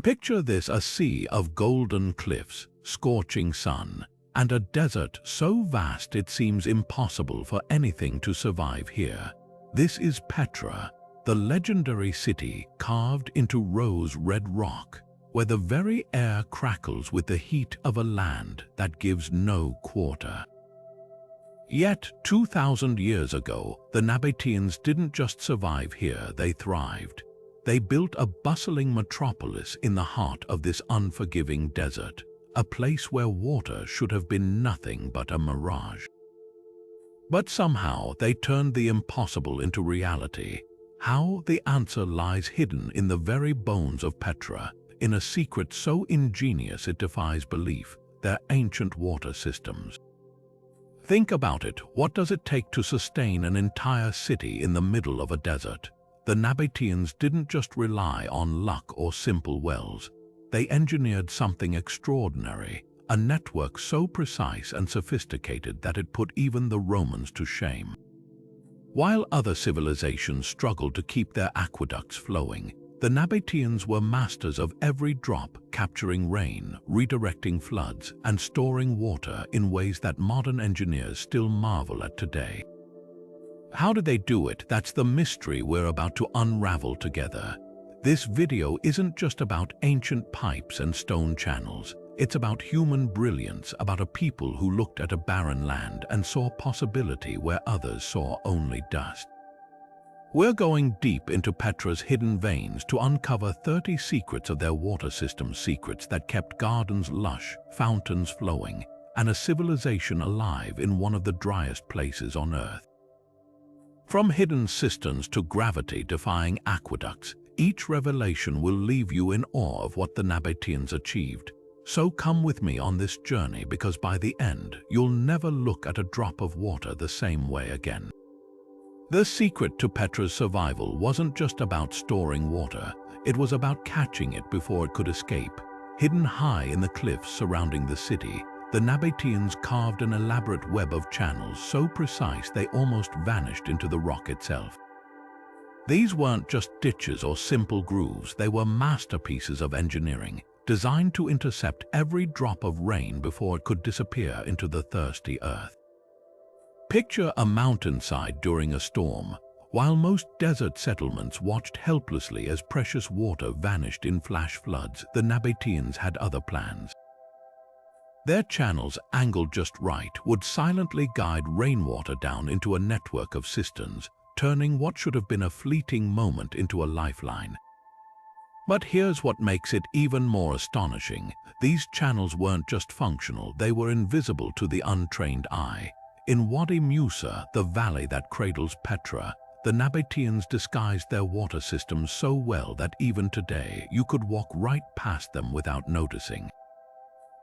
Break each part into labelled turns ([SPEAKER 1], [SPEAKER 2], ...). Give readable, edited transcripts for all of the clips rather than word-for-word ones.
[SPEAKER 1] Picture this: a sea of golden cliffs, scorching sun, and a desert so vast it seems impossible for anything to survive here. This is Petra, the legendary city carved into rose-red rock, where the very air crackles with the heat of a land that gives no quarter. Yet, 2,000 years ago, the Nabateans didn't just survive here, they thrived. They built a bustling metropolis in the heart of this unforgiving desert, a place where water should have been nothing but a mirage. But somehow they turned the impossible into reality. How? The answer lies hidden in the very bones of Petra, in a secret so ingenious it defies belief: their ancient water systems. Think about it. What does it take to sustain an entire city in the middle of a desert? The Nabateans didn't just rely on luck or simple wells. They engineered something extraordinary, a network so precise and sophisticated that it put even the Romans to shame. While other civilizations struggled to keep their aqueducts flowing, the Nabateans were masters of every drop, capturing rain, redirecting floods, and storing water in ways that modern engineers still marvel at today. How did they do it? That's the mystery we're about to unravel together. This video isn't just about ancient pipes and stone channels. It's about human brilliance, about a people who looked at a barren land and saw possibility where others saw only dust. We're going deep into Petra's hidden veins to uncover 30 secrets of their water system, secrets that kept gardens lush, fountains flowing, and a civilization alive in one of the driest places on Earth. From hidden cisterns to gravity-defying aqueducts, each revelation will leave you in awe of what the Nabateans achieved. So come with me on this journey, because by the end, you'll never look at a drop of water the same way again. The secret to Petra's survival wasn't just about storing water, it was about catching it before it could escape. Hidden high in the cliffs surrounding the city, the Nabateans carved an elaborate web of channels so precise they almost vanished into the rock itself. These weren't just ditches or simple grooves, they were masterpieces of engineering, designed to intercept every drop of rain before it could disappear into the thirsty earth. Picture a mountainside during a storm. While most desert settlements watched helplessly as precious water vanished in flash floods, the Nabateans had other plans. Their channels, angled just right, would silently guide rainwater down into a network of cisterns, turning what should have been a fleeting moment into a lifeline. But here's what makes it even more astonishing. These channels weren't just functional, they were invisible to the untrained eye. In Wadi Musa, the valley that cradles Petra, the Nabateans disguised their water systems so well that even today you could walk right past them without noticing.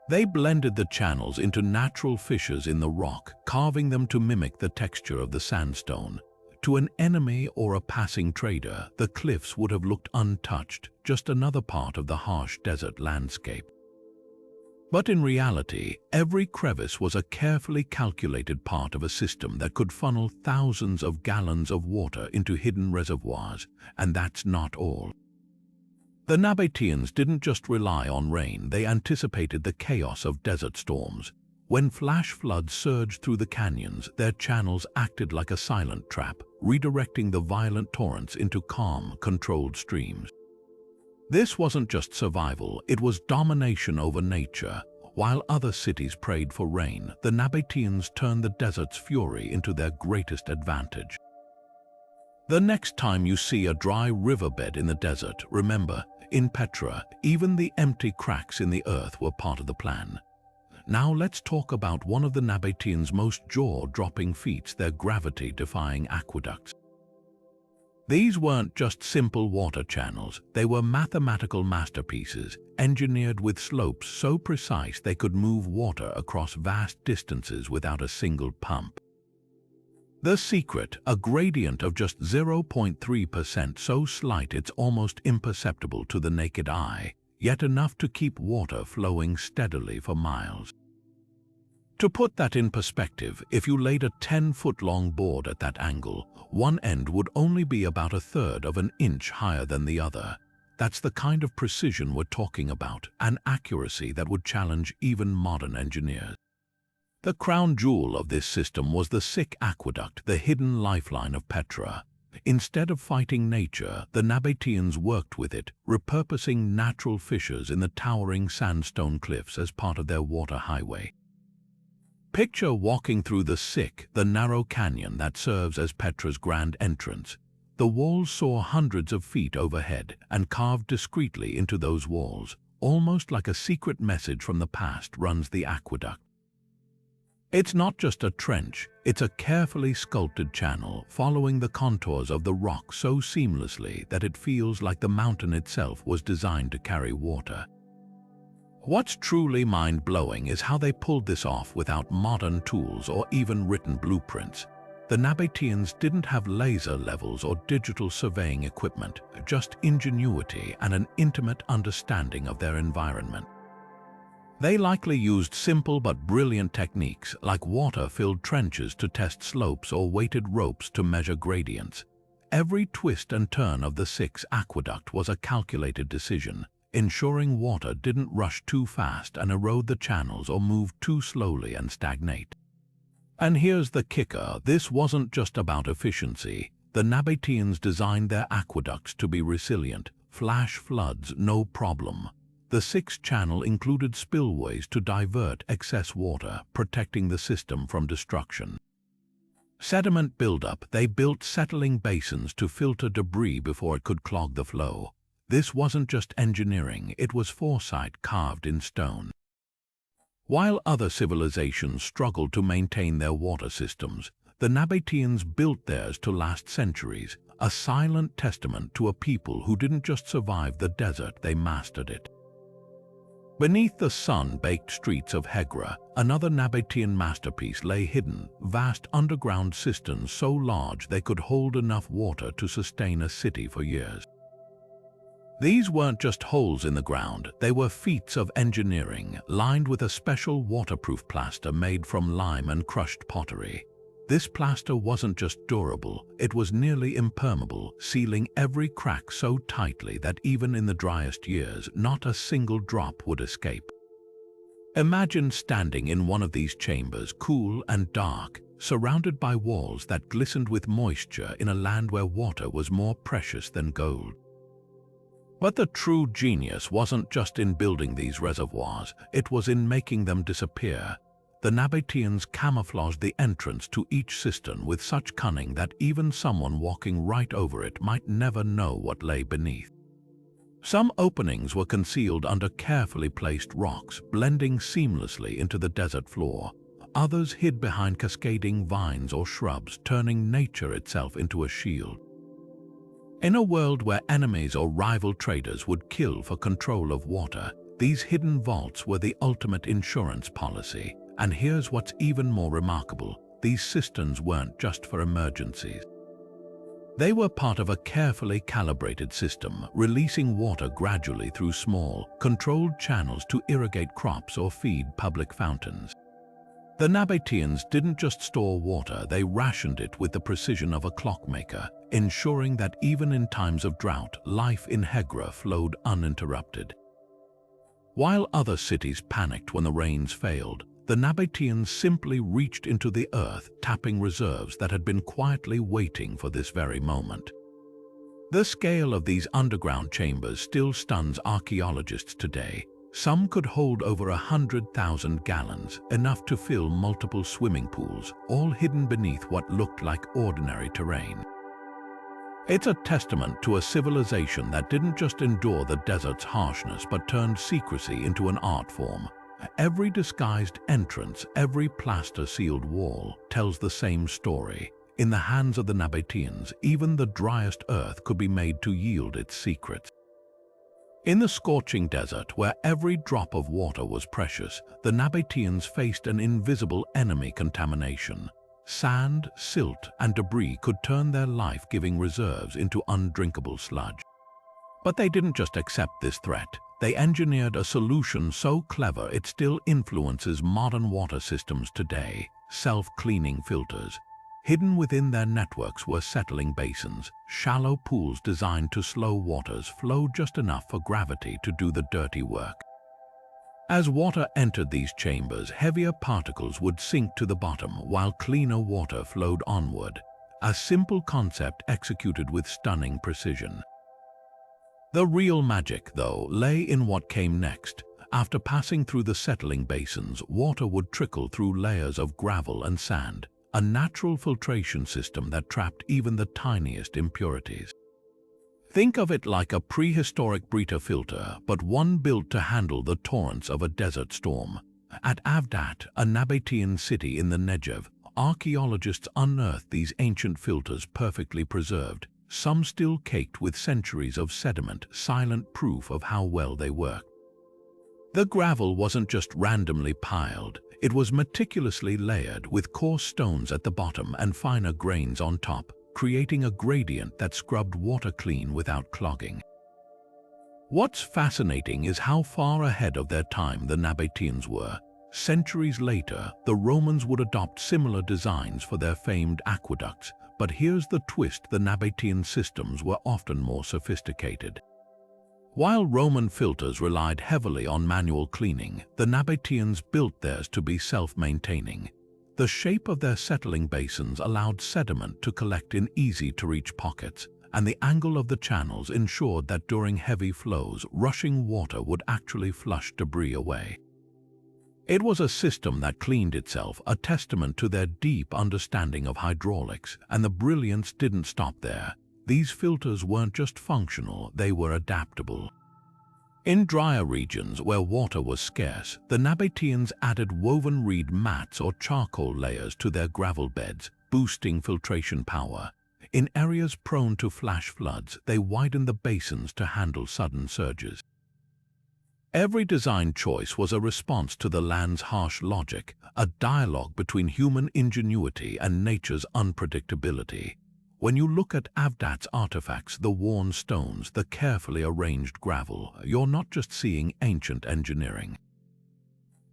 [SPEAKER 1] They blended the channels into natural fissures in the rock, carving them to mimic the texture of the sandstone. To an enemy or a passing trader, the cliffs would have looked untouched, just another part of the harsh desert landscape. But in reality, every crevice was a carefully calculated part of a system that could funnel thousands of gallons of water into hidden reservoirs, and that's not all. The Nabateans didn't just rely on rain, they anticipated the chaos of desert storms. When flash floods surged through the canyons, their channels acted like a silent trap, redirecting the violent torrents into calm, controlled streams. This wasn't just survival, it was domination over nature. While other cities prayed for rain, the Nabateans turned the desert's fury into their greatest advantage. The next time you see a dry riverbed in the desert, remember, in Petra, even the empty cracks in the earth were part of the plan. Now let's talk about one of the Nabateans' most jaw-dropping feats, their gravity-defying aqueducts. These weren't just simple water channels, they were mathematical masterpieces, engineered with slopes so precise they could move water across vast distances without a single pump. The secret, a gradient of just 0.3%, so slight it's almost imperceptible to the naked eye, yet enough to keep water flowing steadily for miles. To put that in perspective, if you laid a 10-foot-long board at that angle, one end would only be about a third of an inch higher than the other. That's the kind of precision we're talking about, an accuracy that would challenge even modern engineers. The crown jewel of this system was the Sick Aqueduct, the hidden lifeline of Petra. Instead of fighting nature, the Nabateans worked with it, repurposing natural fissures in the towering sandstone cliffs as part of their water highway. Picture walking through the Sick, the narrow canyon that serves as Petra's grand entrance. The walls soar hundreds of feet overhead and carved discreetly into those walls, almost like a secret message from the past, runs the aqueduct. It's not just a trench, it's a carefully sculpted channel following the contours of the rock so seamlessly that it feels like the mountain itself was designed to carry water. What's truly mind-blowing is how they pulled this off without modern tools or even written blueprints. The Nabateans didn't have laser levels or digital surveying equipment, just ingenuity and an intimate understanding of their environment. They likely used simple but brilliant techniques like water-filled trenches to test slopes or weighted ropes to measure gradients. Every twist and turn of the Sick aqueduct was a calculated decision, ensuring water didn't rush too fast and erode the channels or move too slowly and stagnate. And here's the kicker, this wasn't just about efficiency. The Nabateans designed their aqueducts to be resilient, flash floods no problem. The Sick channel included spillways to divert excess water, protecting the system from destruction. Sediment buildup, they built settling basins to filter debris before it could clog the flow. This wasn't just engineering, it was foresight carved in stone. While other civilizations struggled to maintain their water systems, the Nabateans built theirs to last centuries, a silent testament to a people who didn't just survive the desert, they mastered it. Beneath the sun-baked streets of Hegra, another Nabatean masterpiece lay hidden, vast underground cisterns so large they could hold enough water to sustain a city for years. These weren't just holes in the ground, they were feats of engineering, lined with a special waterproof plaster made from lime and crushed pottery. This plaster wasn't just durable, it was nearly impermeable, sealing every crack so tightly that even in the driest years, not a single drop would escape. Imagine standing in one of these chambers, cool and dark, surrounded by walls that glistened with moisture in a land where water was more precious than gold. But the true genius wasn't just in building these reservoirs, it was in making them disappear. The Nabateans camouflaged the entrance to each cistern with such cunning that even someone walking right over it might never know what lay beneath. Some openings were concealed under carefully placed rocks, blending seamlessly into the desert floor. Others hid behind cascading vines or shrubs, turning nature itself into a shield. In a world where enemies or rival traders would kill for control of water, these hidden vaults were the ultimate insurance policy. And here's what's even more remarkable, these cisterns weren't just for emergencies. They were part of a carefully calibrated system, releasing water gradually through small, controlled channels to irrigate crops or feed public fountains. The Nabateans didn't just store water, they rationed it with the precision of a clockmaker, ensuring that even in times of drought, life in Hegra flowed uninterrupted. While other cities panicked when the rains failed, the Nabateans simply reached into the earth, tapping reserves that had been quietly waiting for this very moment. The scale of these underground chambers still stuns archaeologists today. Some could hold over 100,000 gallons, enough to fill multiple swimming pools, all hidden beneath what looked like ordinary terrain. It's a testament to a civilization that didn't just endure the desert's harshness but turned secrecy into an art form. Every disguised entrance, every plaster-sealed wall tells the same story. In the hands of the Nabateans, even the driest earth could be made to yield its secrets. In the scorching desert, where every drop of water was precious, the Nabateans faced an invisible enemy: contamination. Sand, silt, and debris could turn their life-giving reserves into undrinkable sludge. But they didn't just accept this threat. They engineered a solution so clever it still influences modern water systems today: self-cleaning filters. Hidden within their networks were settling basins, shallow pools designed to slow waters flow just enough for gravity to do the dirty work. As water entered these chambers, heavier particles would sink to the bottom while cleaner water flowed onward, a simple concept executed with stunning precision. The real magic, though, lay in what came next. After passing through the settling basins, water would trickle through layers of gravel and sand, a natural filtration system that trapped even the tiniest impurities. Think of it like a prehistoric Brita filter, but one built to handle the torrents of a desert storm. At Avdat, a Nabatean city in the Negev, archaeologists unearthed these ancient filters perfectly preserved, some still caked with centuries of sediment, silent proof of how well they worked. The gravel wasn't just randomly piled, it was meticulously layered with coarse stones at the bottom and finer grains on top, creating a gradient that scrubbed water clean without clogging. What's fascinating is how far ahead of their time the Nabateans were. Centuries later, the Romans would adopt similar designs for their famed aqueducts, but here's the twist: the Nabatean systems were often more sophisticated. While Roman filters relied heavily on manual cleaning, the Nabateans built theirs to be self-maintaining. The shape of their settling basins allowed sediment to collect in easy-to-reach pockets, and the angle of the channels ensured that during heavy flows, rushing water would actually flush debris away. It was a system that cleaned itself, a testament to their deep understanding of hydraulics, and the brilliance didn't stop there. These filters weren't just functional, they were adaptable. In drier regions where water was scarce, the Nabateans added woven reed mats or charcoal layers to their gravel beds, boosting filtration power. In areas prone to flash floods, they widened the basins to handle sudden surges. Every design choice was a response to the land's harsh logic, a dialogue between human ingenuity and nature's unpredictability. When you look at Avdat's artifacts, the worn stones, the carefully arranged gravel, you're not just seeing ancient engineering.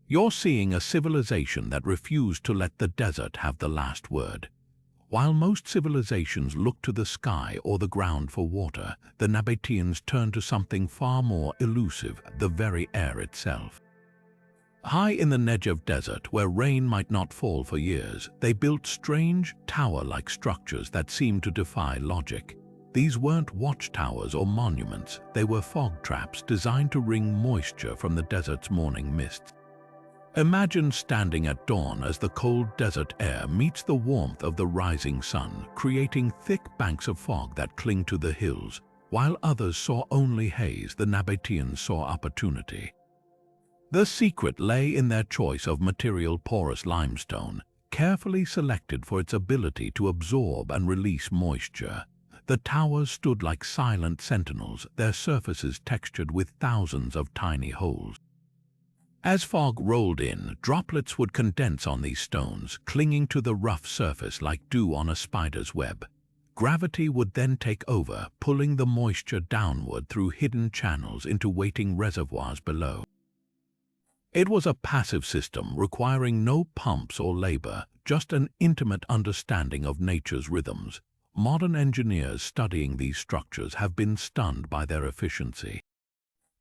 [SPEAKER 1] You're seeing a civilization that refused to let the desert have the last word. While most civilizations look to the sky or the ground for water, the Nabateans turned to something far more elusive: the very air itself. High in the Negev desert, where rain might not fall for years, they built strange, tower-like structures that seemed to defy logic. These weren't watchtowers or monuments, they were fog traps designed to wring moisture from the desert's morning mists. Imagine standing at dawn as the cold desert air meets the warmth of the rising sun, creating thick banks of fog that cling to the hills. While others saw only haze, the Nabateans saw opportunity. The secret lay in their choice of material: porous limestone, carefully selected for its ability to absorb and release moisture. The towers stood like silent sentinels, their surfaces textured with thousands of tiny holes. As fog rolled in, droplets would condense on these stones, clinging to the rough surface like dew on a spider's web. Gravity would then take over, pulling the moisture downward through hidden channels into waiting reservoirs below. It was a passive system requiring no pumps or labor, just an intimate understanding of nature's rhythms. Modern engineers studying these structures have been stunned by their efficiency.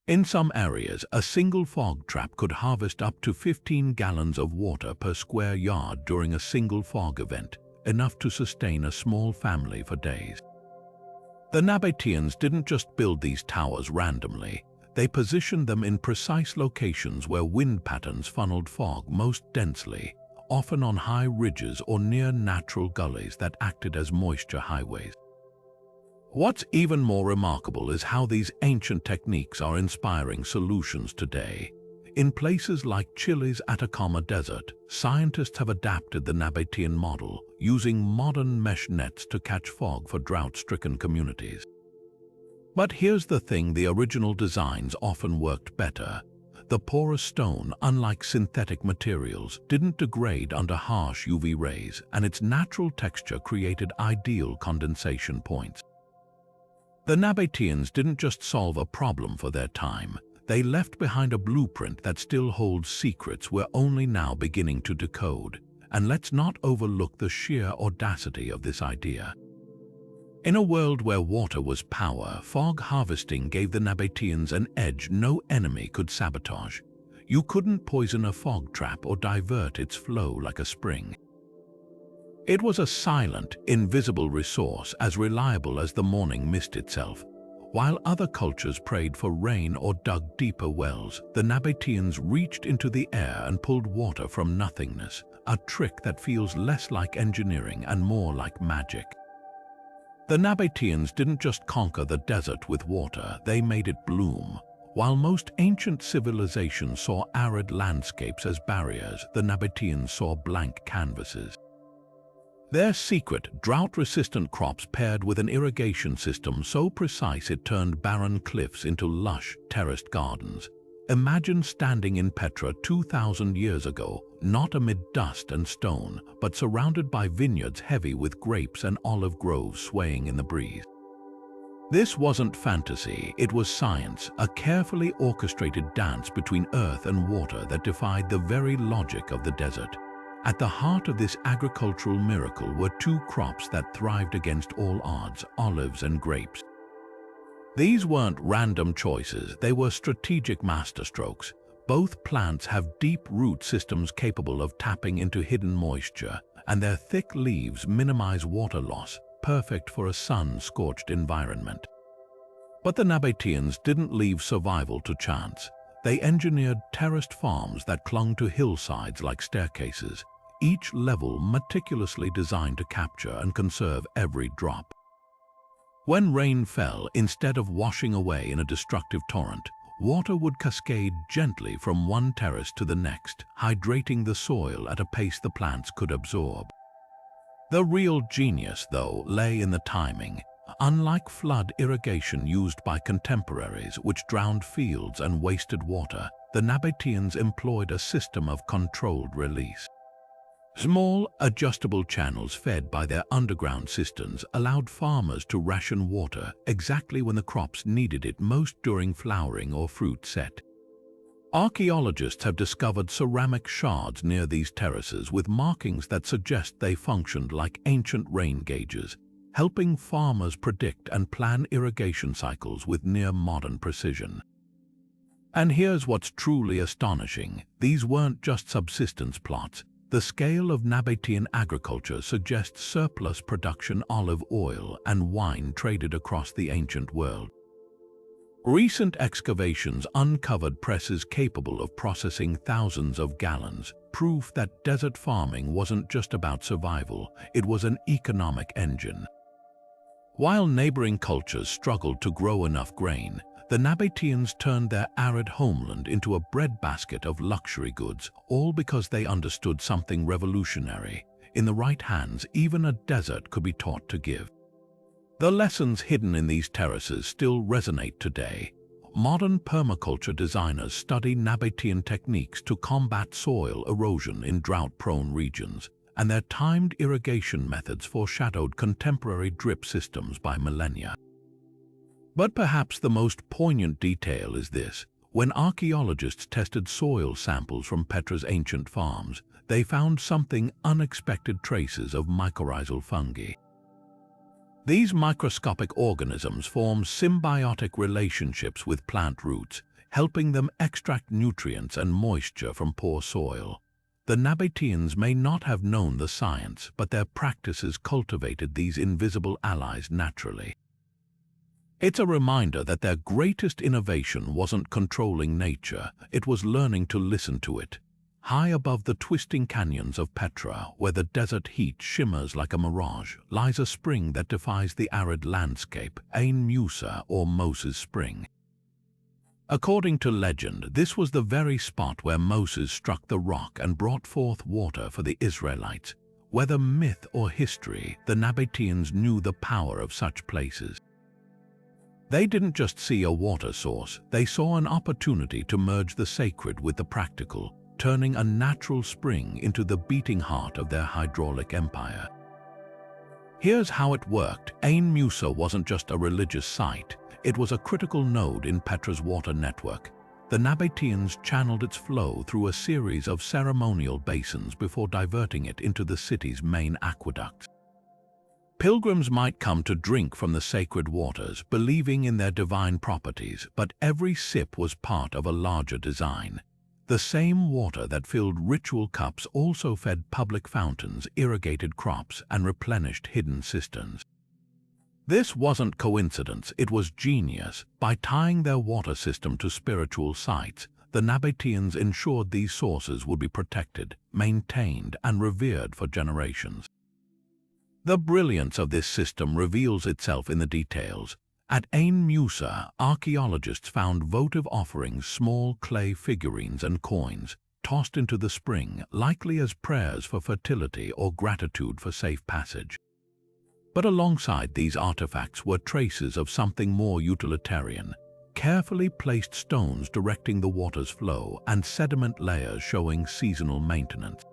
[SPEAKER 1] In some areas, a single fog trap could harvest up to 15 gallons of water per square yard during a single fog event, enough to sustain a small family for days. The Nabateans didn't just build these towers randomly. They positioned them in precise locations where wind patterns funneled fog most densely, often on high ridges or near natural gullies that acted as moisture highways. What's even more remarkable is how these ancient techniques are inspiring solutions today. In places like Chile's Atacama Desert, scientists have adapted the Nabatean model, using modern mesh nets to catch fog for drought-stricken communities. But here's the thing: the original designs often worked better. The porous stone, unlike synthetic materials, didn't degrade under harsh UV rays, and its natural texture created ideal condensation points. The Nabateans didn't just solve a problem for their time, they left behind a blueprint that still holds secrets we're only now beginning to decode. and let's not overlook the sheer audacity of this idea. In a world where water was power, fog harvesting gave the Nabateans an edge no enemy could sabotage. You couldn't poison a fog trap or divert its flow like a spring. It was a silent, invisible resource as reliable as the morning mist itself. While other cultures prayed for rain or dug deeper wells, the Nabateans reached into the air and pulled water from nothingness, a trick that feels less like engineering and more like magic. The Nabateans didn't just conquer the desert with water, they made it bloom. While most ancient civilizations saw arid landscapes as barriers, the Nabateans saw blank canvases. Their secret, drought-resistant crops paired with an irrigation system so precise it turned barren cliffs into lush, terraced gardens. Imagine standing in Petra 2,000 years ago, not amid dust and stone, but surrounded by vineyards heavy with grapes and olive groves swaying in the breeze. This wasn't fantasy, it was science, a carefully orchestrated dance between earth and water that defied the very logic of the desert. At the heart of this agricultural miracle were two crops that thrived against all odds, olives and grapes. These weren't random choices, they were strategic masterstrokes. Both plants have deep root systems capable of tapping into hidden moisture, and their thick leaves minimize water loss, perfect for a sun-scorched environment. But the Nabateans didn't leave survival to chance. They engineered terraced farms that clung to hillsides like staircases, each level meticulously designed to capture and conserve every drop. When rain fell, instead of washing away in a destructive torrent, water would cascade gently from one terrace to the next, hydrating the soil at a pace the plants could absorb. The real genius, though, lay in the timing. Unlike flood irrigation used by contemporaries, which drowned fields and wasted water, the Nabateans employed a system of controlled release. Small, adjustable channels fed by their underground cisterns allowed farmers to ration water exactly when the crops needed it most during flowering or fruit set. Archaeologists have discovered ceramic shards near these terraces with markings that suggest they functioned like ancient rain gauges, helping farmers predict and plan irrigation cycles with near-modern precision. And here's what's truly astonishing. These weren't just subsistence plots. The scale of Nabatean agriculture suggests surplus production olive oil and wine traded across the ancient world. Recent excavations uncovered presses capable of processing thousands of gallons, proof that desert farming wasn't just about survival, it was an economic engine. While neighboring cultures struggled to grow enough grain, the Nabateans turned their arid homeland into a breadbasket of luxury goods, all because they understood something revolutionary. In the right hands, even a desert could be taught to give. The lessons hidden in these terraces still resonate today. Modern permaculture designers study Nabatean techniques to combat soil erosion in drought-prone regions, and their timed irrigation methods foreshadowed contemporary drip systems by millennia. But perhaps the most poignant detail is this. When archaeologists tested soil samples from Petra's ancient farms, they found something unexpected: traces of mycorrhizal fungi. These microscopic organisms form symbiotic relationships with plant roots, helping them extract nutrients and moisture from poor soil. The Nabateans may not have known the science, but their practices cultivated these invisible allies naturally. It's a reminder that their greatest innovation wasn't controlling nature, it was learning to listen to it. High above the twisting canyons of Petra, where the desert heat shimmers like a mirage, lies a spring that defies the arid landscape, Ain Musa, or Moses' Spring. According to legend, this was the very spot where Moses struck the rock and brought forth water for the Israelites. Whether myth or history, the Nabateans knew the power of such places. They didn't just see a water source, they saw an opportunity to merge the sacred with the practical, turning a natural spring into the beating heart of their hydraulic empire. Here's how it worked. Ain Musa wasn't just a religious site, it was a critical node in Petra's water network. the Nabateans channeled its flow through a series of ceremonial basins before diverting it into the city's main aqueducts. Pilgrims might come to drink from the sacred waters, believing in their divine properties, but every sip was part of a larger design. The same water that filled ritual cups also fed public fountains, irrigated crops, and replenished hidden cisterns. This wasn't coincidence, it was genius. By tying their water system to spiritual sites, the Nabateans ensured these sources would be protected, maintained, and revered for generations. The brilliance of this system reveals itself in the details. At Ain Musa, archaeologists found votive offerings, small clay figurines and coins, tossed into the spring, likely as prayers for fertility or gratitude for safe passage. But alongside these artifacts were traces of something more utilitarian: carefully placed stones directing the water's flow and sediment layers showing seasonal maintenance.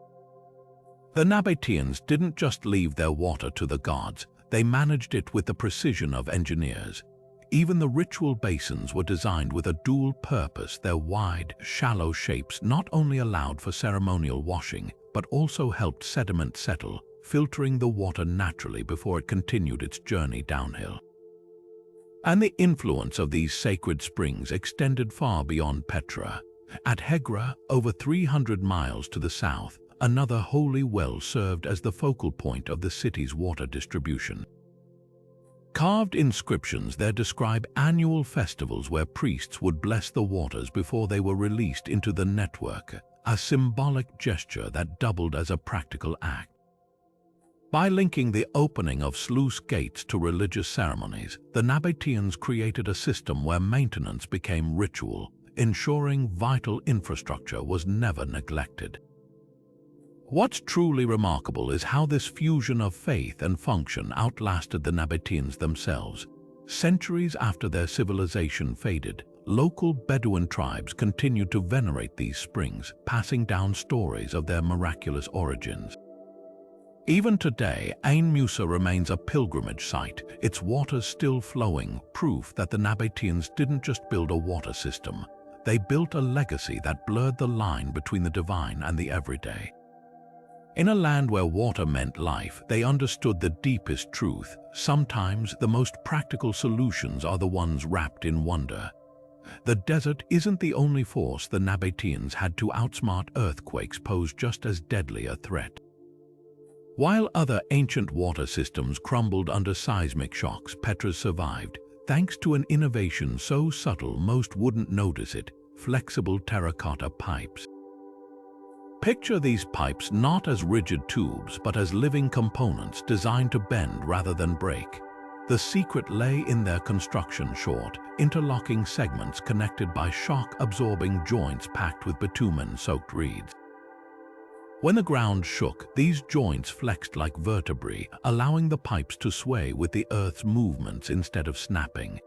[SPEAKER 1] The Nabateans didn't just leave their water to the gods, they managed it with the precision of engineers. Even the ritual basins were designed with a dual purpose. Their wide, shallow shapes not only allowed for ceremonial washing, but also helped sediment settle, filtering the water naturally before it continued its journey downhill. And the influence of these sacred springs extended far beyond Petra. At Hegra, over 300 miles to the south, another holy well served as the focal point of the city's water distribution. Carved inscriptions there describe annual festivals where priests would bless the waters before they were released into the network, a symbolic gesture that doubled as a practical act. By linking the opening of sluice gates to religious ceremonies, the Nabateans created a system where maintenance became ritual, ensuring vital infrastructure was never neglected. What's truly remarkable is how this fusion of faith and function outlasted the Nabateans themselves. Centuries after their civilization faded, local Bedouin tribes continued to venerate these springs, passing down stories of their miraculous origins. Even today, Ain Musa remains a pilgrimage site, its waters still flowing, proof that the Nabateans didn't just build a water system. They built a legacy that blurred the line between the divine and the everyday. In a land where water meant life, they understood the deepest truth. Sometimes the most practical solutions are the ones wrapped in wonder. The desert isn't the only force the Nabateans had to outsmart. Earthquakes pose just as deadly a threat. While other ancient water systems crumbled under seismic shocks, Petra's survived, thanks to an innovation so subtle most wouldn't notice it: flexible terracotta pipes. Picture these pipes not as rigid tubes, but as living components designed to bend rather than break. The secret lay in their construction: short, interlocking segments connected by shock-absorbing joints packed with bitumen-soaked reeds. When the ground shook, these joints flexed like vertebrae, allowing the pipes to sway with the Earth's movements instead of snapping.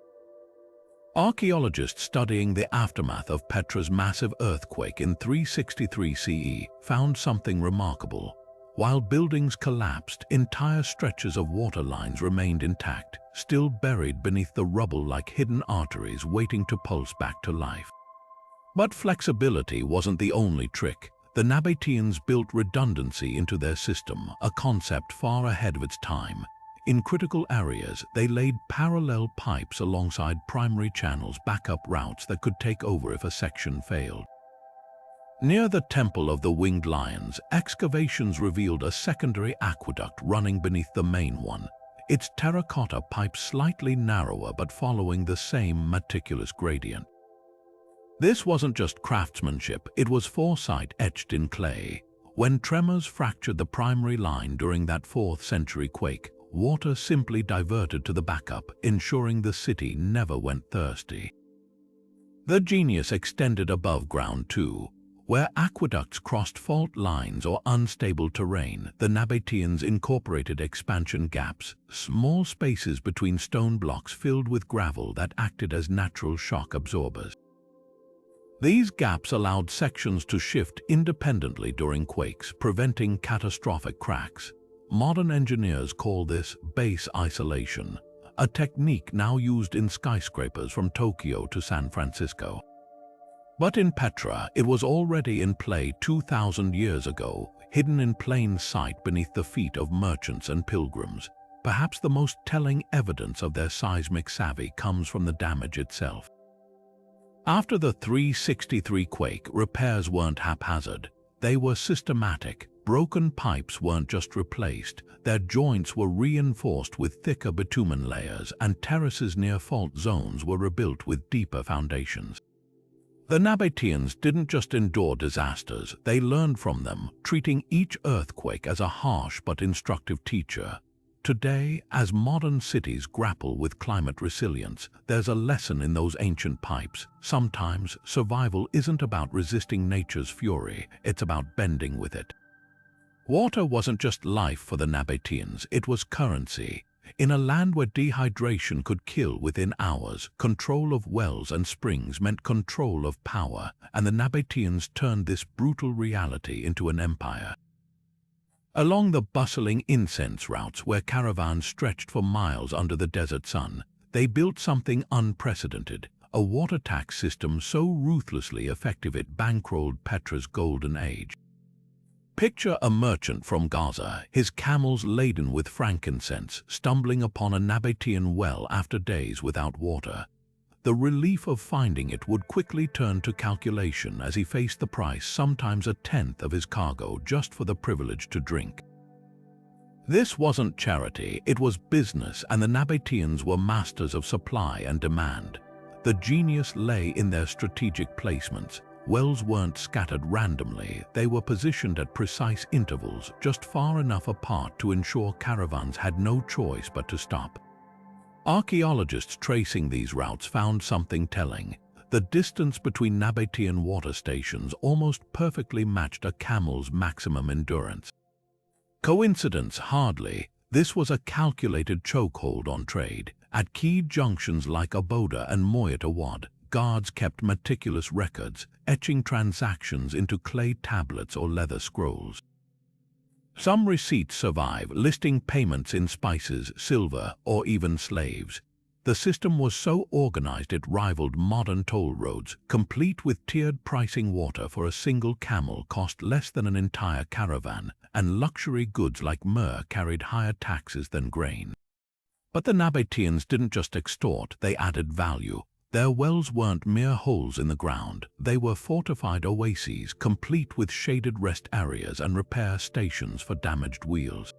[SPEAKER 1] Archaeologists studying the aftermath of Petra's massive earthquake in 363 CE found something remarkable. While buildings collapsed, entire stretches of water lines remained intact, still buried beneath the rubble like hidden arteries waiting to pulse back to life. But flexibility wasn't the only trick. The Nabateans built redundancy into their system, a concept far ahead of its time. In critical areas, they laid parallel pipes alongside primary channels, backup routes that could take over if a section failed. Near the Temple of the Winged Lions, excavations revealed a secondary aqueduct running beneath the main one, its terracotta pipes slightly narrower but following the same meticulous gradient. This wasn't just craftsmanship, it was foresight etched in clay. When tremors fractured the primary line during that 4th century quake, water simply diverted to the backup, ensuring the city never went thirsty. The genius extended above ground too. Where aqueducts crossed fault lines or unstable terrain, the Nabateans incorporated expansion gaps, small spaces between stone blocks filled with gravel that acted as natural shock absorbers. These gaps allowed sections to shift independently during quakes, preventing catastrophic cracks. Modern engineers call this base isolation, a technique now used in skyscrapers from Tokyo to San Francisco. But in Petra, it was already in play 2,000 years ago, hidden in plain sight beneath the feet of merchants and pilgrims. Perhaps the most telling evidence of their seismic savvy comes from the damage itself. After the 363 quake, repairs weren't haphazard. They were systematic. Broken pipes weren't just replaced, their joints were reinforced with thicker bitumen layers, and terraces near fault zones were rebuilt with deeper foundations. The Nabateans didn't just endure disasters, they learned from them, treating each earthquake as a harsh but instructive teacher. Today, as modern cities grapple with climate resilience, there's a lesson in those ancient pipes. Sometimes, survival isn't about resisting nature's fury, it's about bending with it. Water wasn't just life for the Nabateans, it was currency. In a land where dehydration could kill within hours, control of wells and springs meant control of power, and the Nabateans turned this brutal reality into an empire. Along the bustling incense routes where caravans stretched for miles under the desert sun, they built something unprecedented, a water tax system so ruthlessly effective it bankrolled Petra's golden age. Picture a merchant from Gaza, his camels laden with frankincense, stumbling upon a Nabatean well after days without water. The relief of finding it would quickly turn to calculation as he faced the price, sometimes a tenth of his cargo, just for the privilege to drink. This wasn't charity, it was business, and the Nabateans were masters of supply and demand. The genius lay in their strategic placements. Wells weren't scattered randomly, they were positioned at precise intervals, just far enough apart to ensure caravans had no choice but to stop. Archaeologists tracing these routes found something telling. The distance between Nabatean water stations almost perfectly matched a camel's maximum endurance. Coincidence? Hardly. This was a calculated chokehold on trade. At key junctions like Aboda and Moyat-Awad, guards kept meticulous records, etching transactions into clay tablets or leather scrolls. Some receipts survive, listing payments in spices, silver, or even slaves. The system was so organized it rivaled modern toll roads, complete with tiered pricing. Water for a single camel cost less than an entire caravan, and luxury goods like myrrh carried higher taxes than grain. But the Nabateans didn't just extort, they added value. Their wells weren't mere holes in the ground, they were fortified oases, complete with shaded rest areas and repair stations for damaged wheels.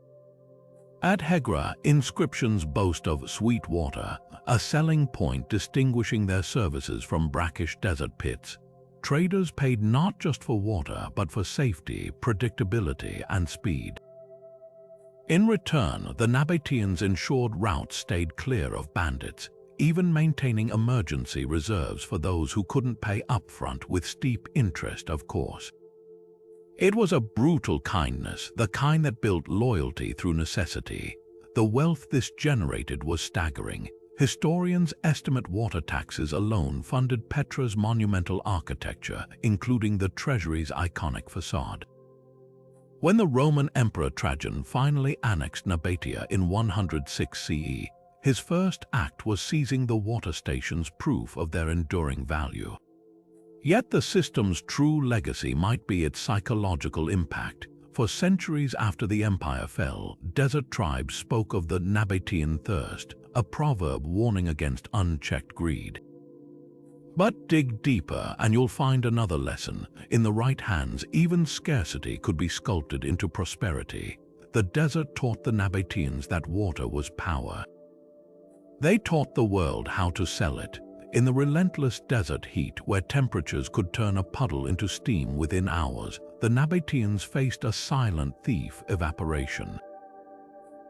[SPEAKER 1] At Hegra, inscriptions boast of sweet water, a selling point distinguishing their services from brackish desert pits. Traders paid not just for water, but for safety, predictability, and speed. In return, the Nabateans ensured routes stayed clear of bandits, even maintaining emergency reserves for those who couldn't pay upfront, with steep interest, of course. It was a brutal kindness, the kind that built loyalty through necessity. The wealth this generated was staggering. Historians estimate water taxes alone funded Petra's monumental architecture, including the treasury's iconic facade. When the Roman Emperor Trajan finally annexed Nabatea in 106 CE, his first act was seizing the water stations, proof of their enduring value. Yet the system's true legacy might be its psychological impact. For centuries after the empire fell, desert tribes spoke of the Nabatean thirst, a proverb warning against unchecked greed. But dig deeper and you'll find another lesson. In the right hands, even scarcity could be sculpted into prosperity. The desert taught the Nabateans that water was power. They taught the world how to sell it. In the relentless desert heat, where temperatures could turn a puddle into steam within hours, the Nabateans faced a silent thief: evaporation.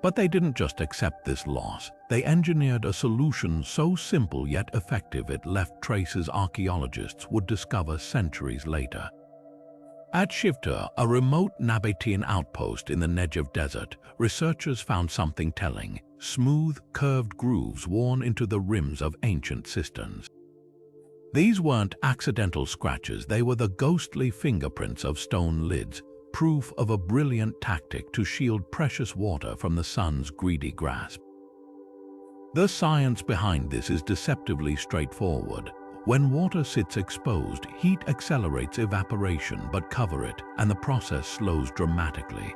[SPEAKER 1] But they didn't just accept this loss. They engineered a solution so simple yet effective it left traces archaeologists would discover centuries later. At Shivta, a remote Nabatean outpost in the Negev desert, researchers found something telling: smooth, curved grooves worn into the rims of ancient cisterns. These weren't accidental scratches, they were the ghostly fingerprints of stone lids, proof of a brilliant tactic to shield precious water from the sun's greedy grasp. The science behind this is deceptively straightforward. When water sits exposed, heat accelerates evaporation but cover it, and the process slows dramatically.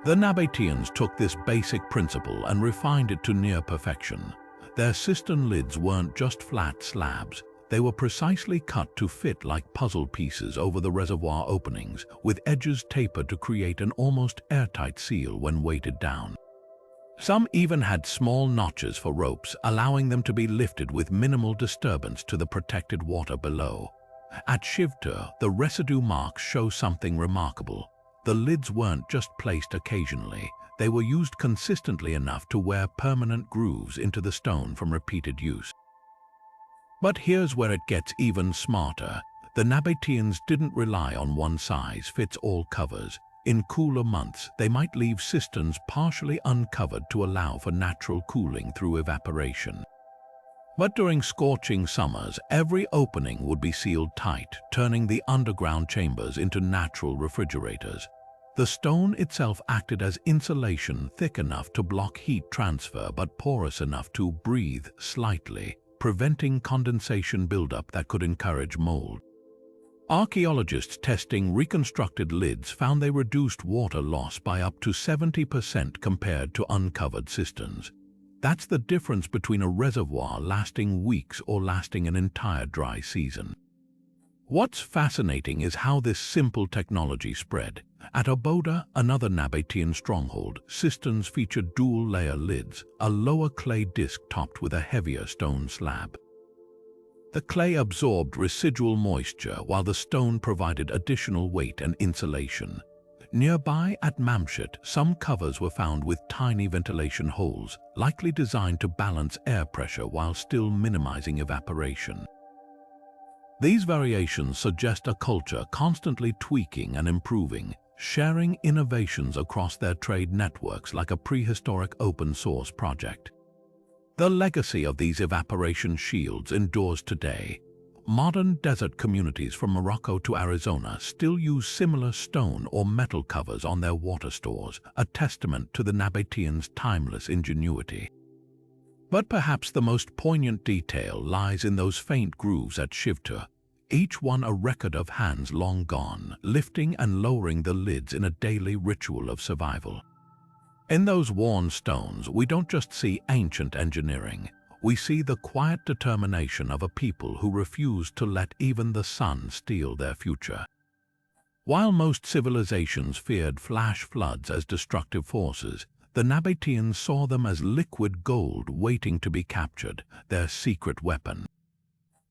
[SPEAKER 1] The Nabateans took this basic principle and refined it to near perfection. Their cistern lids weren't just flat slabs. They were precisely cut to fit like puzzle pieces over the reservoir openings, with edges tapered to create an almost airtight seal when weighted down. Some even had small notches for ropes, allowing them to be lifted with minimal disturbance to the protected water below. At Shivtur, the residue marks show something remarkable. The lids weren't just placed occasionally. They were used consistently enough to wear permanent grooves into the stone from repeated use. But here's where it gets even smarter. The Nabateans didn't rely on one-size-fits-all covers. In cooler months, they might leave cisterns partially uncovered to allow for natural cooling through evaporation. But during scorching summers, every opening would be sealed tight, turning the underground chambers into natural refrigerators. The stone itself acted as insulation thick enough to block heat transfer but porous enough to breathe slightly, preventing condensation buildup that could encourage mold. Archaeologists testing reconstructed lids found they reduced water loss by up to 70% compared to uncovered cisterns. That's the difference between a reservoir lasting weeks or lasting an entire dry season. What's fascinating is how this simple technology spread. At Oboda, another Nabatean stronghold, cisterns featured dual-layer lids, a lower clay disc topped with a heavier stone slab. The clay absorbed residual moisture while the stone provided additional weight and insulation. Nearby at Mamshit, some covers were found with tiny ventilation holes, likely designed to balance air pressure while still minimizing evaporation. These variations suggest a culture constantly tweaking and improving, sharing innovations across their trade networks like a prehistoric open-source project. The legacy of these evaporation shields endures today. Modern desert communities from Morocco to Arizona still use similar stone or metal covers on their water stores, a testament to the Nabateans' timeless ingenuity. But perhaps the most poignant detail lies in those faint grooves at Shivtur, each one a record of hands long gone, lifting and lowering the lids in a daily ritual of survival. In those worn stones, we don't just see ancient engineering. We see the quiet determination of a people who refused to let even the sun steal their future. While most civilizations feared flash floods as destructive forces, the Nabateans saw them as liquid gold waiting to be captured, their secret weapon.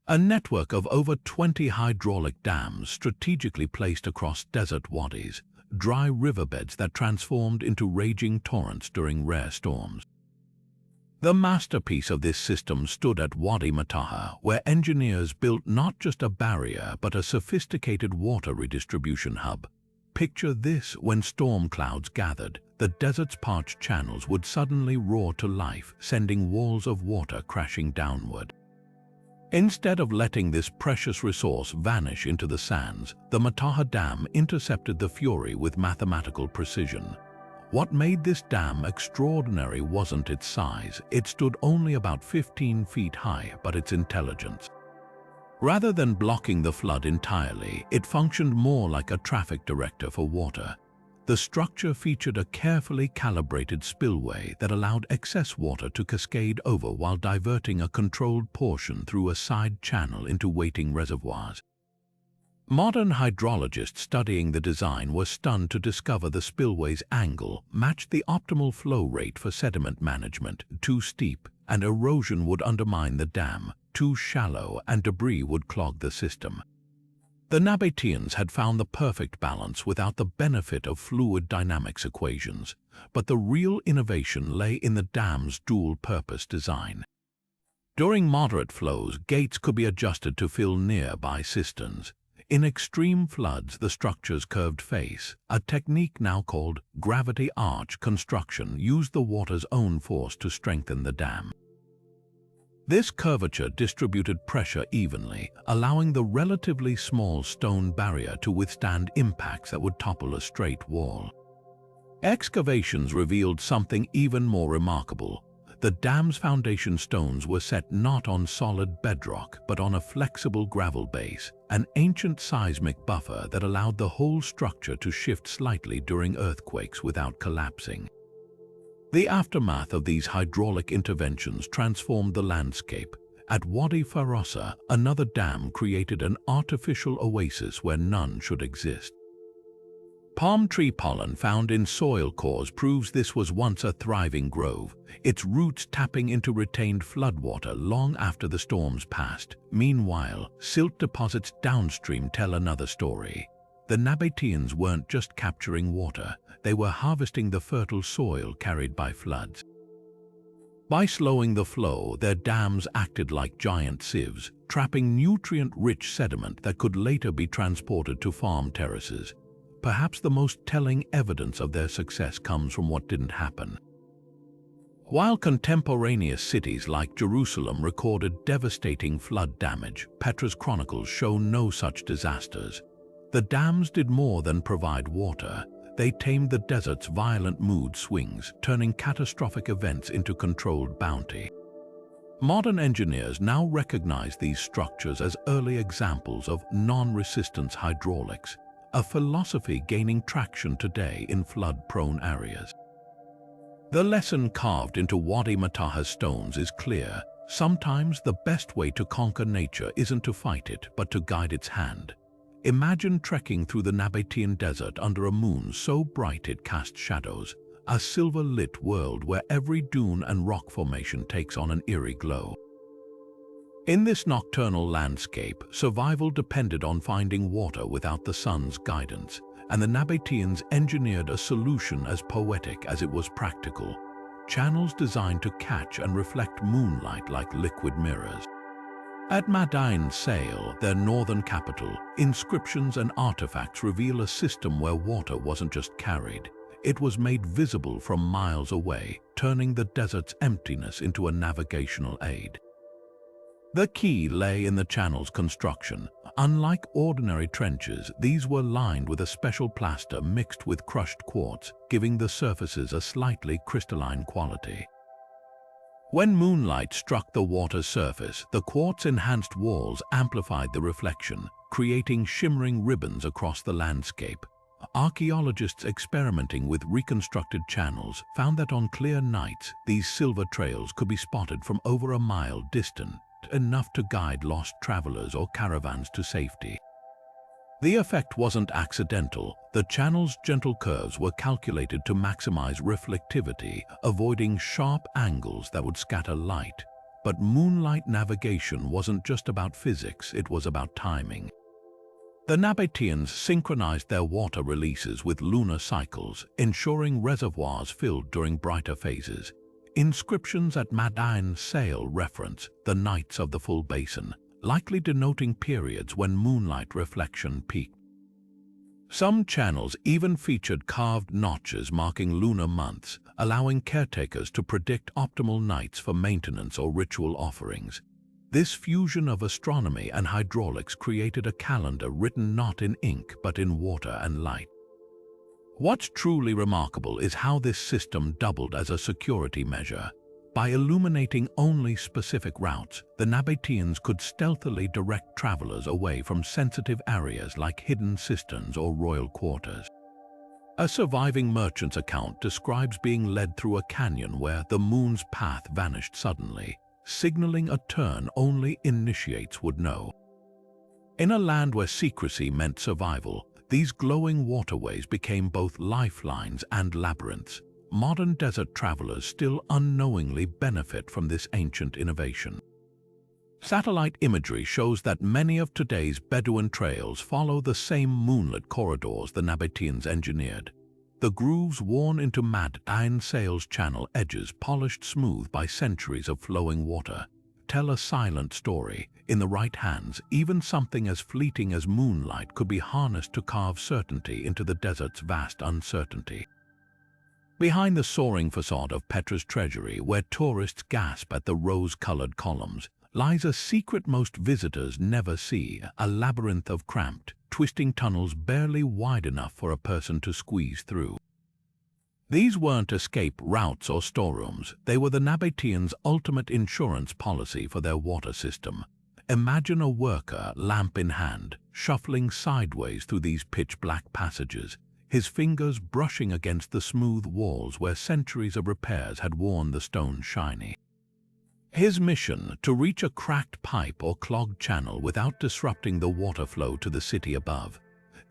[SPEAKER 1] A network of over 20 hydraulic dams strategically placed across desert wadis, dry riverbeds that transformed into raging torrents during rare storms. The masterpiece of this system stood at Wadi Mataha, where engineers built not just a barrier but a sophisticated water redistribution hub. Picture this: when storm clouds gathered, the desert's parched channels would suddenly roar to life, sending walls of water crashing downward. Instead of letting this precious resource vanish into the sands, the Mataha Dam intercepted the fury with mathematical precision. What made this dam extraordinary wasn't its size. It stood only about 15 feet high, but its intelligence. Rather than blocking the flood entirely, it functioned more like a traffic director for water. The structure featured a carefully calibrated spillway that allowed excess water to cascade over while diverting a controlled portion through a side channel into waiting reservoirs. Modern hydrologists studying the design were stunned to discover the spillway's angle matched the optimal flow rate for sediment management. Too steep, and erosion would undermine the dam; too shallow, and debris would clog the system. The Nabateans had found the perfect balance without the benefit of fluid dynamics equations, but the real innovation lay in the dam's dual-purpose design. During moderate flows, gates could be adjusted to fill nearby cisterns. In extreme floods, the structure's curved face, a technique now called gravity arch construction, used the water's own force to strengthen the dam. This curvature distributed pressure evenly, allowing the relatively small stone barrier to withstand impacts that would topple a straight wall. Excavations revealed something even more remarkable. The dam's foundation stones were set not on solid bedrock but on a flexible gravel base, an ancient seismic buffer that allowed the whole structure to shift slightly during earthquakes without collapsing. The aftermath of these hydraulic interventions transformed the landscape. At Wadi Farosa, another dam created an artificial oasis where none should exist. Palm tree pollen found in soil cores proves this was once a thriving grove, its roots tapping into retained floodwater long after the storms passed. Meanwhile, silt deposits downstream tell another story. The Nabateans weren't just capturing water, they were harvesting the fertile soil carried by floods. By slowing the flow, their dams acted like giant sieves, trapping nutrient-rich sediment that could later be transported to farm terraces. Perhaps the most telling evidence of their success comes from what didn't happen. While contemporaneous cities like Jerusalem recorded devastating flood damage, Petra's chronicles show no such disasters. The dams did more than provide water. They tamed the desert's violent mood swings, turning catastrophic events into controlled bounty. Modern engineers now recognize these structures as early examples of non-resistance hydraulics, a philosophy gaining traction today in flood-prone areas. The lesson carved into Wadi Mataha's stones is clear. Sometimes the best way to conquer nature isn't to fight it, but to guide its hand. Imagine trekking through the Nabatean desert under a moon so bright it casts shadows, a silver-lit world where every dune and rock formation takes on an eerie glow. In this nocturnal landscape, survival depended on finding water without the sun's guidance, and the Nabateans engineered a solution as poetic as it was practical: channels designed to catch and reflect moonlight like liquid mirrors. At Madain Sale, their northern capital, inscriptions and artifacts reveal a system where water wasn't just carried, it was made visible from miles away, turning the desert's emptiness into a navigational aid. The key lay in the channel's construction. Unlike ordinary trenches, these were lined with a special plaster mixed with crushed quartz, giving the surfaces a slightly crystalline quality. When moonlight struck the water's surface, the quartz-enhanced walls amplified the reflection, creating shimmering ribbons across the landscape. Archaeologists experimenting with reconstructed channels found that on clear nights, these silver trails could be spotted from over a mile distant, enough to guide lost travelers or caravans to safety. The effect wasn't accidental. The channel's gentle curves were calculated to maximize reflectivity, avoiding sharp angles that would scatter light. But moonlight navigation wasn't just about physics, it was about timing. The Nabateans synchronized their water releases with lunar cycles, ensuring reservoirs filled during brighter phases. Inscriptions at Madain Sale reference the nights of the full basin, likely denoting periods when moonlight reflection peaked. Some channels even featured carved notches marking lunar months, allowing caretakers to predict optimal nights for maintenance or ritual offerings. This fusion of astronomy and hydraulics created a calendar written not in ink but in water and light. What's truly remarkable is how this system doubled as a security measure. By illuminating only specific routes, the Nabateans could stealthily direct travelers away from sensitive areas like hidden cisterns or royal quarters. A surviving merchant's account describes being led through a canyon where the moon's path vanished suddenly, signaling a turn only initiates would know. In a land where secrecy meant survival, these glowing waterways became both lifelines and labyrinths. Modern desert travelers still unknowingly benefit from this ancient innovation. Satellite imagery shows that many of today's Bedouin trails follow the same moonlit corridors the Nabateans engineered. The grooves worn into Madain Sale's channel edges, polished smooth by centuries of flowing water, tell a silent story. In the right hands, even something as fleeting as moonlight could be harnessed to carve certainty into the desert's vast uncertainty. Behind the soaring facade of Petra's treasury, where tourists gasp at the rose-colored columns, lies a secret most visitors never see, a labyrinth of cramped, twisting tunnels barely wide enough for a person to squeeze through. These weren't escape routes or storerooms, they were the Nabateans' ultimate insurance policy for their water system. Imagine a worker, lamp in hand, shuffling sideways through these pitch-black passages, his fingers brushing against the smooth walls where centuries of repairs had worn the stone shiny. His mission, to reach a cracked pipe or clogged channel without disrupting the water flow to the city above.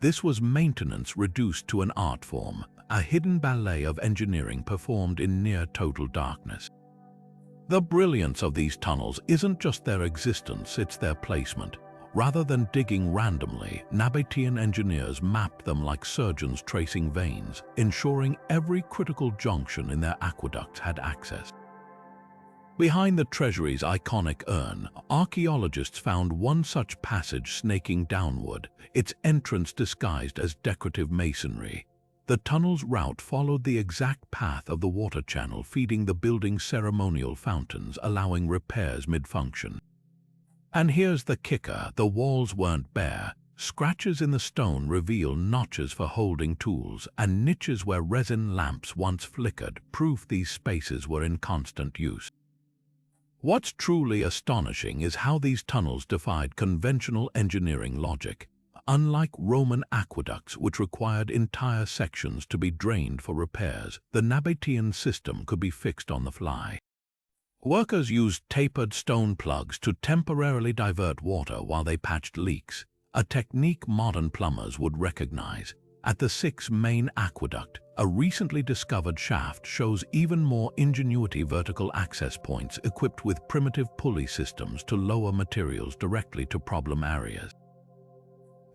[SPEAKER 1] This was maintenance reduced to an art form, a hidden ballet of engineering performed in near-total darkness. The brilliance of these tunnels isn't just their existence, it's their placement. Rather than digging randomly, Nabatean engineers mapped them like surgeons tracing veins, ensuring every critical junction in their aqueducts had access. Behind the treasury's iconic urn, archaeologists found one such passage snaking downward, its entrance disguised as decorative masonry. The tunnel's route followed the exact path of the water channel, feeding the building's ceremonial fountains, allowing repairs mid-function. And here's the kicker, the walls weren't bare. Scratches in the stone reveal notches for holding tools, and niches where resin lamps once flickered, proof these spaces were in constant use. What's truly astonishing is how these tunnels defied conventional engineering logic. Unlike Roman aqueducts, which required entire sections to be drained for repairs, the Nabatean system could be fixed on the fly. Workers used tapered stone plugs to temporarily divert water while they patched leaks, a technique modern plumbers would recognize. At the 6 main aqueduct, a recently discovered shaft shows even more ingenuity: vertical access points equipped with primitive pulley systems to lower materials directly to problem areas.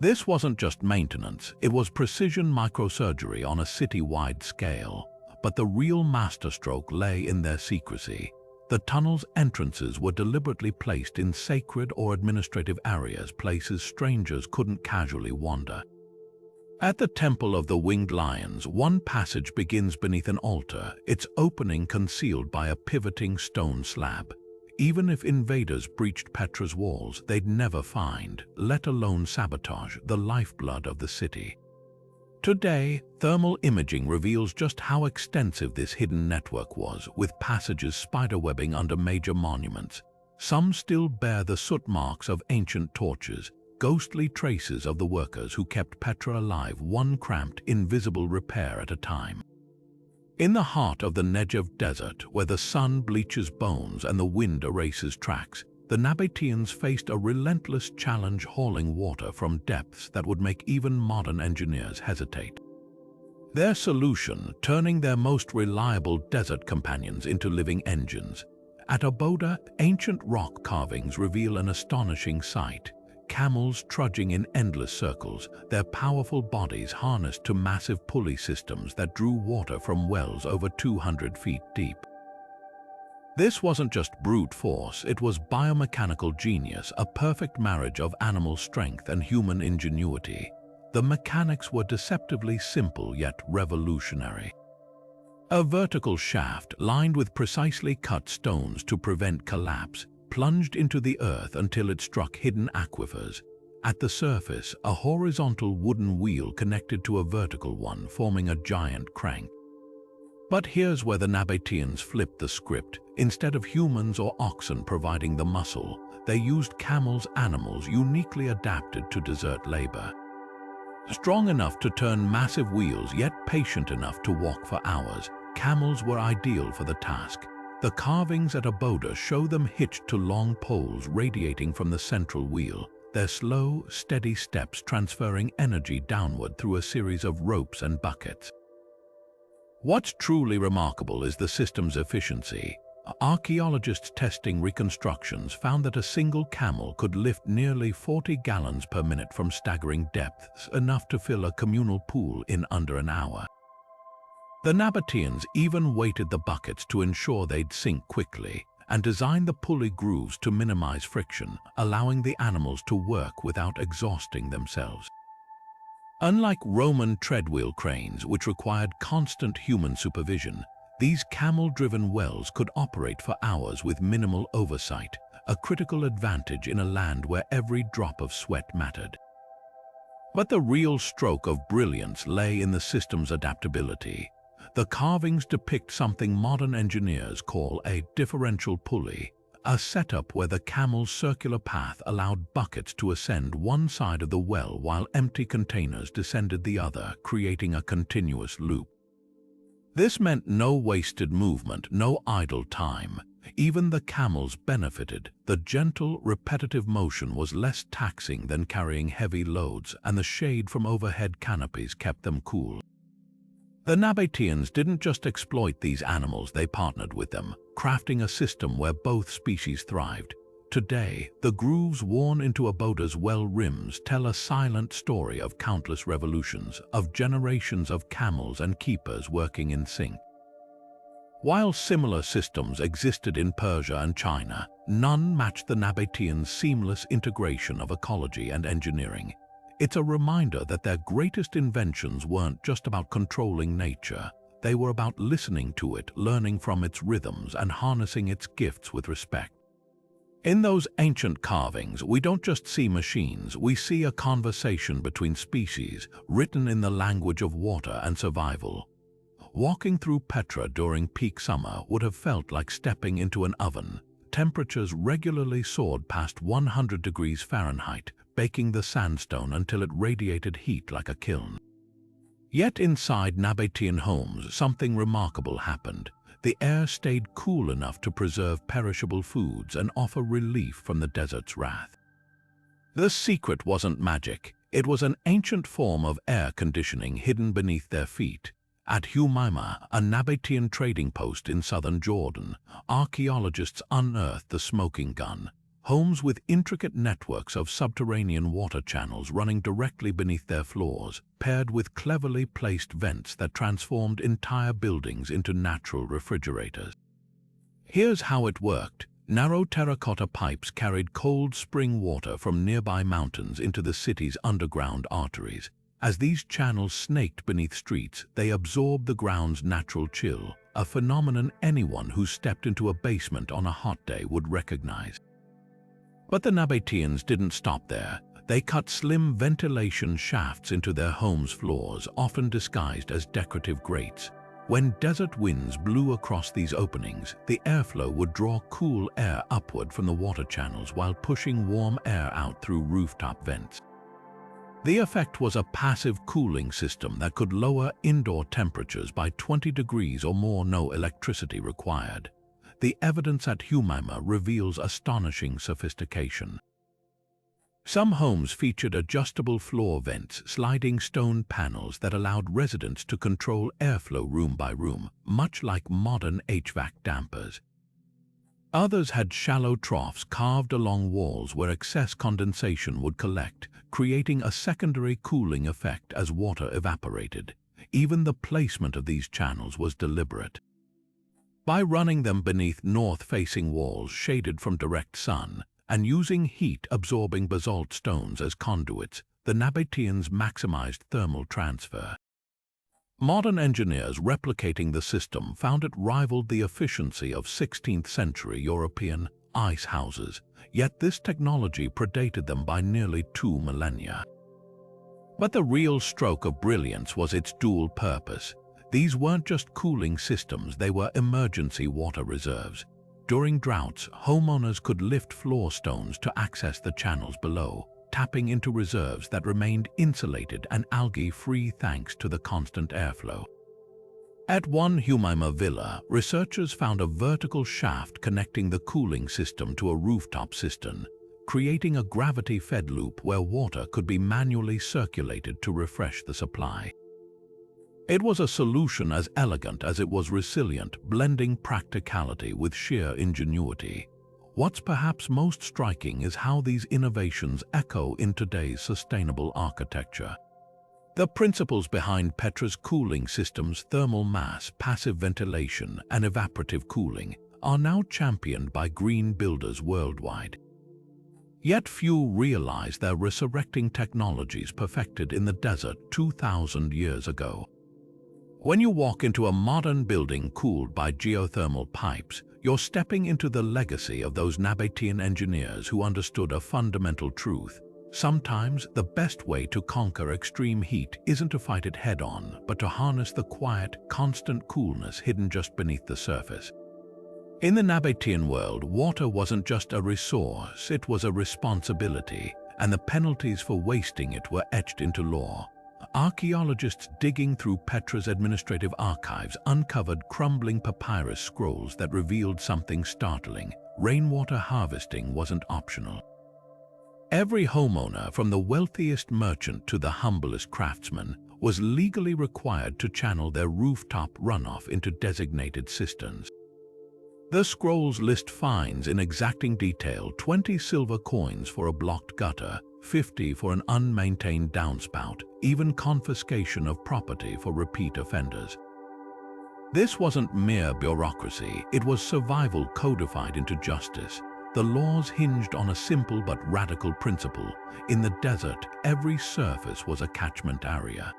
[SPEAKER 1] This wasn't just maintenance, it was precision microsurgery on a city-wide scale. But the real masterstroke lay in their secrecy. The tunnel's entrances were deliberately placed in sacred or administrative areas, places strangers couldn't casually wander. At the Temple of the Winged Lions, one passage begins beneath an altar, its opening concealed by a pivoting stone slab. Even if invaders breached Petra's walls, they'd never find, let alone sabotage, the lifeblood of the city. Today, thermal imaging reveals just how extensive this hidden network was, with passages spiderwebbing under major monuments. Some still bear the soot marks of ancient torches, ghostly traces of the workers who kept Petra alive, one cramped, invisible repair at a time. In the heart of the Negev desert, where the sun bleaches bones and the wind erases tracks, the Nabateans faced a relentless challenge, hauling water from depths that would make even modern engineers hesitate. Their solution, turning their most reliable desert companions into living engines. At Aboda, ancient rock carvings reveal an astonishing sight. Camels trudging in endless circles, their powerful bodies harnessed to massive pulley systems that drew water from wells over 200 feet deep. This wasn't just brute force, it was biomechanical genius, a perfect marriage of animal strength and human ingenuity. The mechanics were deceptively simple yet revolutionary. A vertical shaft lined with precisely cut stones to prevent collapse plunged into the earth until it struck hidden aquifers. At the surface, a horizontal wooden wheel connected to a vertical one, forming a giant crank. But here's where the Nabateans flipped the script. Instead of humans or oxen providing the muscle, they used camels, animals uniquely adapted to desert labor. Strong enough to turn massive wheels, yet patient enough to walk for hours, camels were ideal for the task. The carvings at Aboda show them hitched to long poles radiating from the central wheel, their slow, steady steps transferring energy downward through a series of ropes and buckets. What's truly remarkable is the system's efficiency. Archaeologists testing reconstructions found that a single camel could lift nearly 40 gallons per minute from staggering depths, enough to fill a communal pool in under an hour. The Nabateans even weighted the buckets to ensure they'd sink quickly, and designed the pulley grooves to minimize friction, allowing the animals to work without exhausting themselves. Unlike Roman treadwheel cranes, which required constant human supervision, these camel-driven wells could operate for hours with minimal oversight, a critical advantage in a land where every drop of sweat mattered. But the real stroke of brilliance lay in the system's adaptability. The carvings depict something modern engineers call a differential pulley, a setup where the camel's circular path allowed buckets to ascend one side of the well while empty containers descended the other, creating a continuous loop. This meant no wasted movement, no idle time. Even the camels benefited. The gentle, repetitive motion was less taxing than carrying heavy loads, and the shade from overhead canopies kept them cool. The Nabateans didn't just exploit these animals, they partnered with them, crafting a system where both species thrived. Today, the grooves worn into a boater's well rims tell a silent story of countless revolutions, of generations of camels and keepers working in sync. While similar systems existed in Persia and China, none matched the Nabateans' seamless integration of ecology and engineering. It's a reminder that their greatest inventions weren't just about controlling nature. They were about listening to it, learning from its rhythms, and harnessing its gifts with respect. In those ancient carvings, we don't just see machines, we see a conversation between species, written in the language of water and survival. Walking through Petra during peak summer would have felt like stepping into an oven. Temperatures regularly soared past 100 degrees Fahrenheit, baking the sandstone until it radiated heat like a kiln. Yet inside Nabatean homes, something remarkable happened. The air stayed cool enough to preserve perishable foods and offer relief from the desert's wrath. The secret wasn't magic. It was an ancient form of air conditioning hidden beneath their feet. At Humaima, a Nabatean trading post in southern Jordan, archaeologists unearthed the smoking gun, homes with intricate networks of subterranean water channels running directly beneath their floors, paired with cleverly placed vents that transformed entire buildings into natural refrigerators. Here's how it worked. Narrow terracotta pipes carried cold spring water from nearby mountains into the city's underground arteries. As these channels snaked beneath streets, they absorbed the ground's natural chill, a phenomenon anyone who stepped into a basement on a hot day would recognize. But the Nabateans didn't stop there. They cut slim ventilation shafts into their homes' floors, often disguised as decorative grates. When desert winds blew across these openings, the airflow would draw cool air upward from the water channels while pushing warm air out through rooftop vents. The effect was a passive cooling system that could lower indoor temperatures by 20 degrees or more, no electricity required. The evidence at Humaima reveals astonishing sophistication. Some homes featured adjustable floor vents, sliding stone panels that allowed residents to control airflow room by room, much like modern HVAC dampers. Others had shallow troughs carved along walls where excess condensation would collect, creating a secondary cooling effect as water evaporated. Even the placement of these channels was deliberate. By running them beneath north-facing walls shaded from direct sun, and using heat-absorbing basalt stones as conduits, the Nabateans maximized thermal transfer. Modern engineers replicating the system found it rivaled the efficiency of 16th-century European ice houses, yet this technology predated them by nearly 2 millennia. But the real stroke of brilliance was its dual purpose. These weren't just cooling systems, they were emergency water reserves. During droughts, homeowners could lift floor stones to access the channels below, tapping into reserves that remained insulated and algae-free thanks to the constant airflow. At one Humaima villa, researchers found a vertical shaft connecting the cooling system to a rooftop cistern, creating a gravity-fed loop where water could be manually circulated to refresh the supply. It was a solution as elegant as it was resilient, blending practicality with sheer ingenuity. What's perhaps most striking is how these innovations echo in today's sustainable architecture. The principles behind Petra's cooling systems, thermal mass, passive ventilation, and evaporative cooling, are now championed by green builders worldwide. Yet few realize they're resurrecting technologies perfected in the desert 2,000 years ago. When you walk into a modern building cooled by geothermal pipes, you're stepping into the legacy of those Nabatean engineers who understood a fundamental truth. Sometimes the best way to conquer extreme heat isn't to fight it head-on, but to harness the quiet, constant coolness hidden just beneath the surface. In the Nabatean world, water wasn't just a resource, it was a responsibility, and the penalties for wasting it were etched into law. Archaeologists digging through Petra's administrative archives uncovered crumbling papyrus scrolls that revealed something startling. Rainwater harvesting wasn't optional. Every homeowner, from the wealthiest merchant to the humblest craftsman, was legally required to channel their rooftop runoff into designated cisterns. The scrolls list fines in exacting detail: 20 silver coins for a blocked gutter, 50 for an unmaintained downspout, even confiscation of property for repeat offenders. This wasn't mere bureaucracy, it was survival codified into justice. The laws hinged on a simple but radical principle: in the desert, every surface was a catchment area.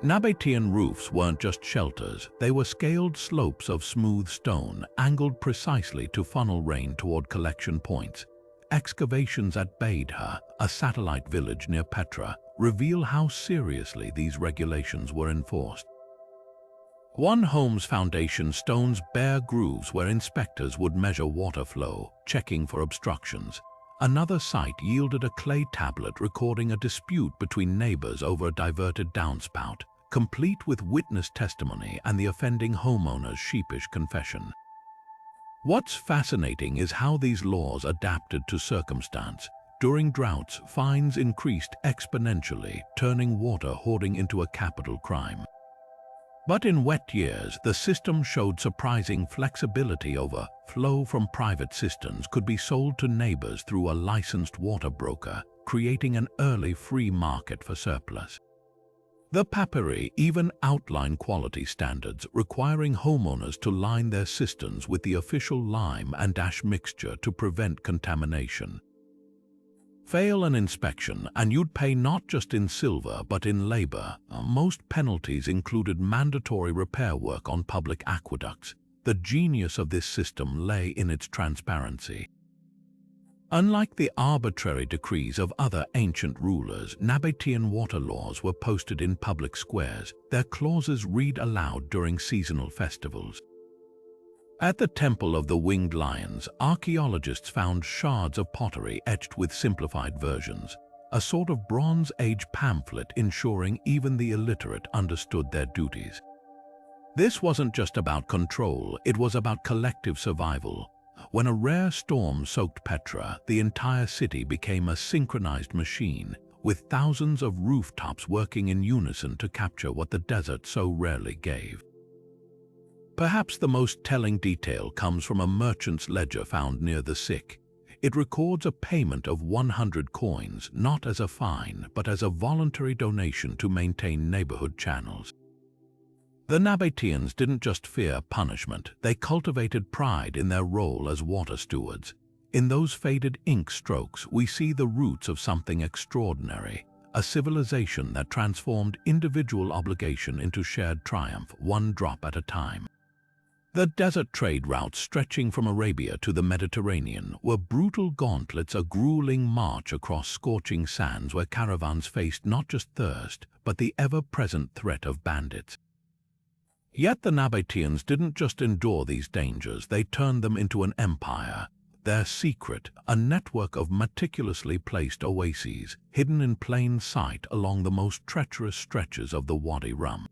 [SPEAKER 1] Nabatean roofs weren't just shelters, they were scaled slopes of smooth stone, angled precisely to funnel rain toward collection points. Excavations at Petra, a satellite village near Petra, reveal how seriously these regulations were enforced. One home's foundation stones bare grooves where inspectors would measure water flow, checking for obstructions. Another site yielded a clay tablet recording a dispute between neighbors over a diverted downspout, complete with witness testimony and the offending homeowner's sheepish confession. What's fascinating is how these laws adapted to circumstance. During droughts, fines increased exponentially, turning water hoarding into a capital crime. But in wet years, the system showed surprising flexibility. Overflow from private cisterns could be sold to neighbors through a licensed water broker, creating an early free market for surplus. The papyri even outline quality standards, requiring homeowners to line their cisterns with the official lime and ash mixture to prevent contamination. Fail an inspection, and you'd pay not just in silver but in labor. Most penalties included mandatory repair work on public aqueducts. The genius of this system lay in its transparency. Unlike the arbitrary decrees of other ancient rulers, Nabatean water laws were posted in public squares. Their clauses read aloud during seasonal festivals. At the Temple of the Winged Lions, archaeologists found shards of pottery etched with simplified versions, a sort of Bronze Age pamphlet ensuring even the illiterate understood their duties. This wasn't just about control, it was about collective survival. When a rare storm soaked Petra, the entire city became a synchronized machine, with thousands of rooftops working in unison to capture what the desert so rarely gave. Perhaps the most telling detail comes from a merchant's ledger found near the sick. It records a payment of 100 coins, not as a fine, but as a voluntary donation to maintain neighborhood channels. The Nabateans didn't just fear punishment, they cultivated pride in their role as water stewards. In those faded ink strokes, we see the roots of something extraordinary, a civilization that transformed individual obligation into shared triumph, one drop at a time. The desert trade routes stretching from Arabia to the Mediterranean were brutal gauntlets, a grueling march across scorching sands where caravans faced not just thirst, but the ever-present threat of bandits. Yet the Nabateans didn't just endure these dangers, they turned them into an empire. Their secret, a network of meticulously placed oases, hidden in plain sight along the most treacherous stretches of the Wadi Rum.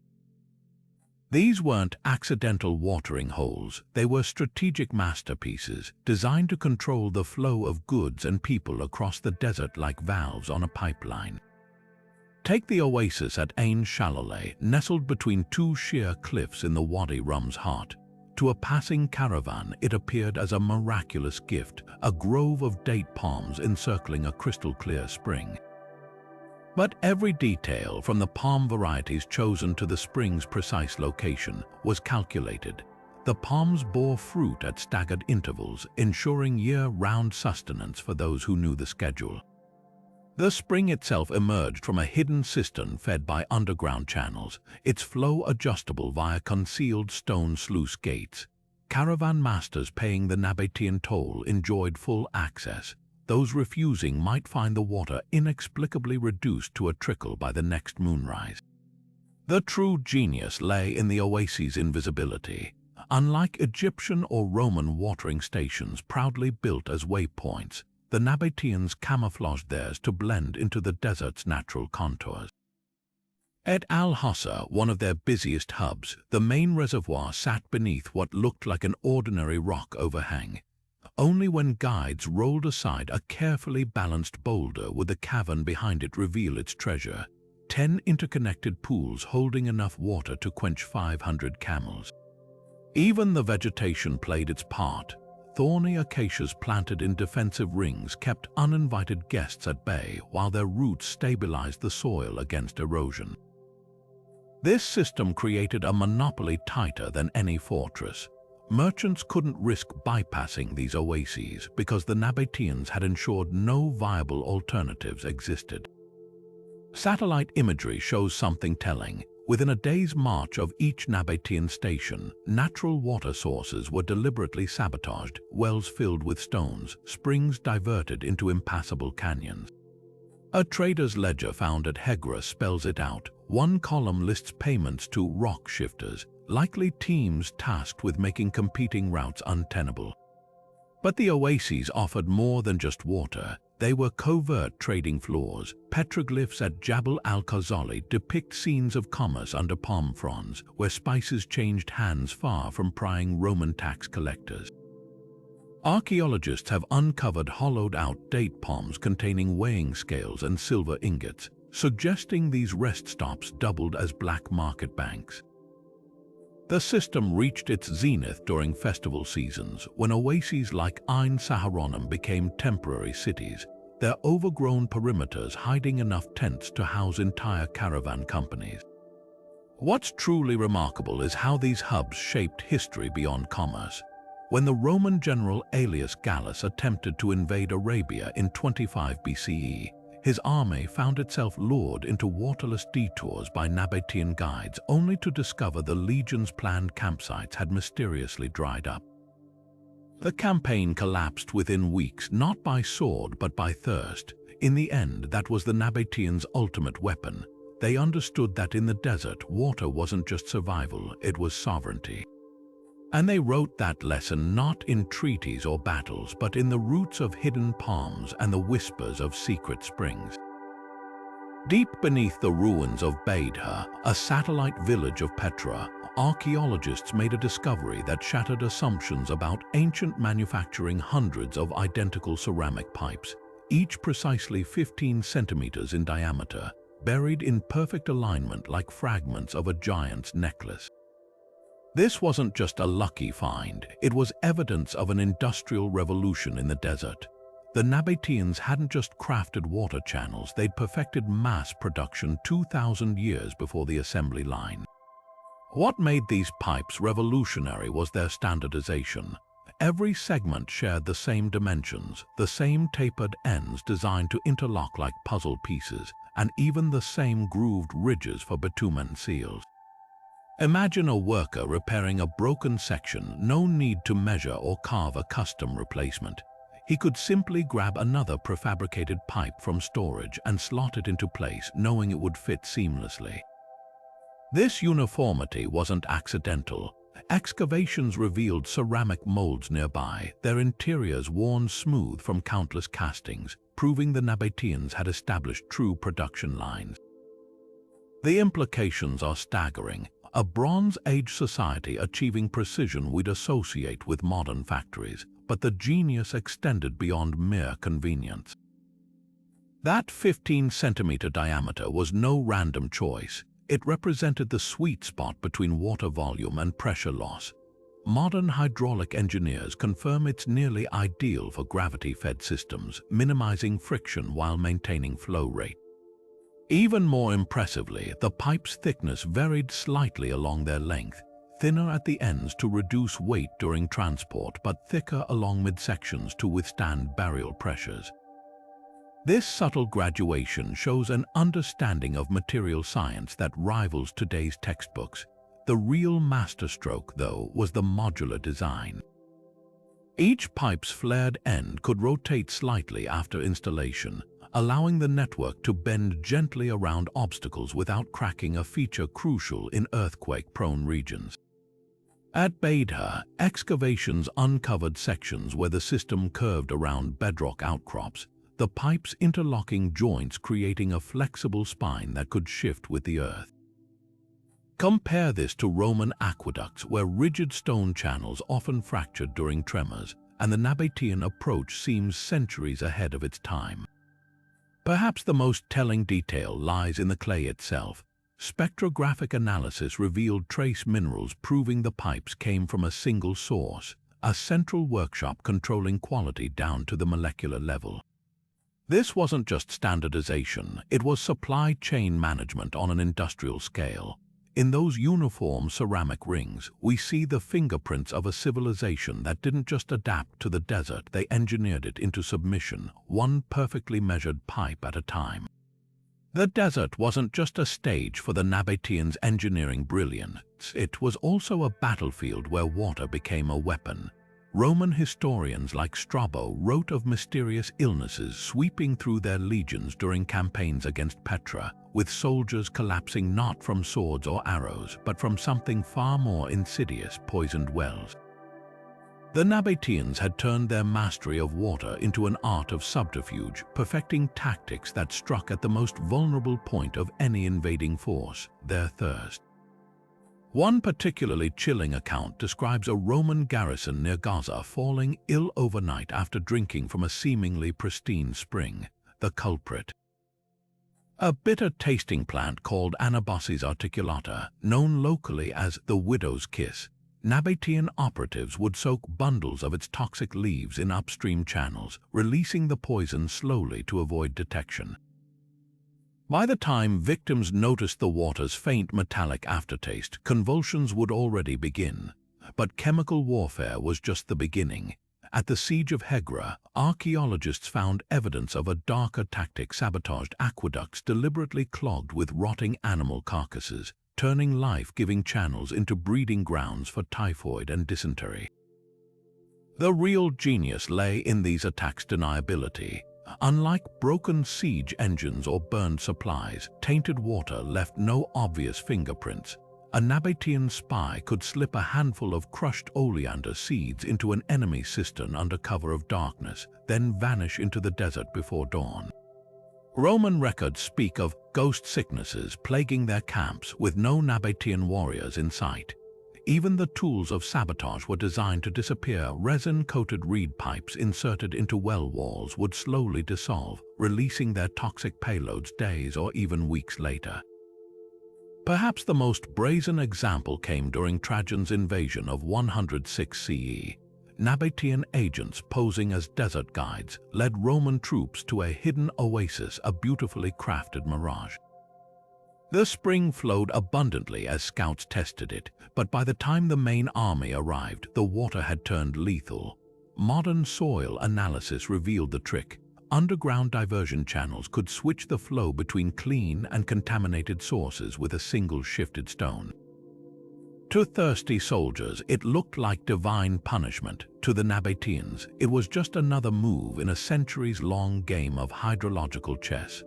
[SPEAKER 1] These weren't accidental watering holes, they were strategic masterpieces, designed to control the flow of goods and people across the desert like valves on a pipeline. Take the oasis at Ain Shaloleh, nestled between two sheer cliffs in the Wadi Rum's heart. To a passing caravan, it appeared as a miraculous gift, a grove of date palms encircling a crystal-clear spring. But every detail, from the palm varieties chosen to the spring's precise location, was calculated. The palms bore fruit at staggered intervals, ensuring year-round sustenance for those who knew the schedule. The spring itself emerged from a hidden cistern fed by underground channels, its flow adjustable via concealed stone sluice gates. Caravan masters paying the Nabatean toll enjoyed full access. those refusing might find the water inexplicably reduced to a trickle by the next moonrise. The true genius lay in the oases' invisibility. Unlike Egyptian or Roman watering stations proudly built as waypoints, the Nabateans camouflaged theirs to blend into the desert's natural contours. At Al-Hossa, one of their busiest hubs, the main reservoir sat beneath what looked like an ordinary rock overhang. Only when guides rolled aside a carefully balanced boulder would the cavern behind it reveal its treasure, 10 interconnected pools holding enough water to quench 500 camels. Even the vegetation played its part. Thorny acacias planted in defensive rings kept uninvited guests at bay while their roots stabilized the soil against erosion. This system created a monopoly tighter than any fortress. Merchants couldn't risk bypassing these oases because the Nabateans had ensured no viable alternatives existed. Satellite imagery shows something telling. Within a day's march of each Nabatean station, natural water sources were deliberately sabotaged, wells filled with stones, springs diverted into impassable canyons. A trader's ledger found at Hegra spells it out. One column lists payments to rock shifters, likely teams tasked with making competing routes untenable. But the oases offered more than just water. They were covert trading floors. Petroglyphs at Jabal al-Khazali depict scenes of commerce under palm fronds, where spices changed hands far from prying Roman tax collectors. Archaeologists have uncovered hollowed-out date palms containing weighing scales and silver ingots, suggesting these rest stops doubled as black market banks. The system reached its zenith during festival seasons, when oases like Ain Saharonim became temporary cities, their overgrown perimeters hiding enough tents to house entire caravan companies. What's truly remarkable is how these hubs shaped history beyond commerce. When the Roman general Aelius Gallus attempted to invade Arabia in 25 BCE, his army found itself lured into waterless detours by Nabatean guides only to discover the legion's planned campsites had mysteriously dried up. The campaign collapsed within weeks, not by sword but by thirst. In the end, that was the Nabateans' ultimate weapon. They understood that in the desert, water wasn't just survival, it was sovereignty. And they wrote that lesson not in treaties or battles, but in the roots of hidden palms and the whispers of secret springs. Deep beneath the ruins of Beidha, a satellite village of Petra, archaeologists made a discovery that shattered assumptions about ancient manufacturing. Hundreds of identical ceramic pipes, each precisely 15 centimeters in diameter, buried in perfect alignment like fragments of a giant's necklace. This wasn't just a lucky find, it was evidence of an industrial revolution in the desert. The Nabateans hadn't just crafted water channels, they'd perfected mass production 2,000 years before the assembly line. What made these pipes revolutionary was their standardization. Every segment shared the same dimensions, the same tapered ends designed to interlock like puzzle pieces, and even the same grooved ridges for bitumen seals. Imagine a worker repairing a broken section, no need to measure or carve a custom replacement. He could simply grab another prefabricated pipe from storage and slot it into place, knowing it would fit seamlessly. This uniformity wasn't accidental. Excavations revealed ceramic molds nearby, their interiors worn smooth from countless castings, proving the Nabateans had established true production lines. The implications are staggering. A Bronze Age society achieving precision we'd associate with modern factories, but the genius extended beyond mere convenience. That 15-centimeter diameter was no random choice. It represented the sweet spot between water volume and pressure loss. Modern hydraulic engineers confirm it's nearly ideal for gravity-fed systems, minimizing friction while maintaining flow rate. Even more impressively, the pipe's thickness varied slightly along their length, thinner at the ends to reduce weight during transport, but thicker along midsections to withstand burial pressures. This subtle graduation shows an understanding of material science that rivals today's textbooks. The real masterstroke, though, was the modular design. Each pipe's flared end could rotate slightly after installation, allowing the network to bend gently around obstacles without cracking, a feature crucial in earthquake-prone regions. At Petra, excavations uncovered sections where the system curved around bedrock outcrops, the pipe's interlocking joints creating a flexible spine that could shift with the earth. Compare this to Roman aqueducts, where rigid stone channels often fractured during tremors, and the Nabatean approach seems centuries ahead of its time. Perhaps the most telling detail lies in the clay itself. Spectrographic analysis revealed trace minerals proving the pipes came from a single source, a central workshop controlling quality down to the molecular level. This wasn't just standardization, it was supply chain management on an industrial scale. In those uniform ceramic rings, we see the fingerprints of a civilization that didn't just adapt to the desert, they engineered it into submission, one perfectly measured pipe at a time. The desert wasn't just a stage for the Nabateans' engineering brilliance, it was also a battlefield where water became a weapon. Roman historians like Strabo wrote of mysterious illnesses sweeping through their legions during campaigns against Petra, with soldiers collapsing not from swords or arrows, but from something far more insidious, poisoned wells. The Nabateans had turned their mastery of water into an art of subterfuge, perfecting tactics that struck at the most vulnerable point of any invading force, their thirst. One particularly chilling account describes a Roman garrison near Gaza falling ill overnight after drinking from a seemingly pristine spring, the culprit. A bitter-tasting plant called Anabasis articulata, known locally as the widow's kiss, Nabatean operatives would soak bundles of its toxic leaves in upstream channels, releasing the poison slowly to avoid detection. By the time victims noticed the water's faint metallic aftertaste, convulsions would already begin. But chemical warfare was just the beginning. At the Siege of Hegra, archaeologists found evidence of a darker tactic: sabotaged aqueducts deliberately clogged with rotting animal carcasses, turning life-giving channels into breeding grounds for typhoid and dysentery. The real genius lay in these attacks' deniability. Unlike broken siege engines or burned supplies, tainted water left no obvious fingerprints. A Nabatean spy could slip a handful of crushed oleander seeds into an enemy cistern under cover of darkness, then vanish into the desert before dawn. Roman records speak of ghost sicknesses plaguing their camps with no Nabatean warriors in sight. Even the tools of sabotage were designed to disappear. Resin-coated reed pipes inserted into well walls would slowly dissolve, releasing their toxic payloads days or even weeks later. Perhaps the most brazen example came during Trajan's invasion of 106 CE. Nabatean agents posing as desert guides led Roman troops to a hidden oasis, a beautifully crafted mirage. The spring flowed abundantly as scouts tested it, but by the time the main army arrived, the water had turned lethal. Modern soil analysis revealed the trick. Underground diversion channels could switch the flow between clean and contaminated sources with a single shifted stone. To thirsty soldiers, it looked like divine punishment. To the Nabateans, it was just another move in a centuries-long game of hydrological chess.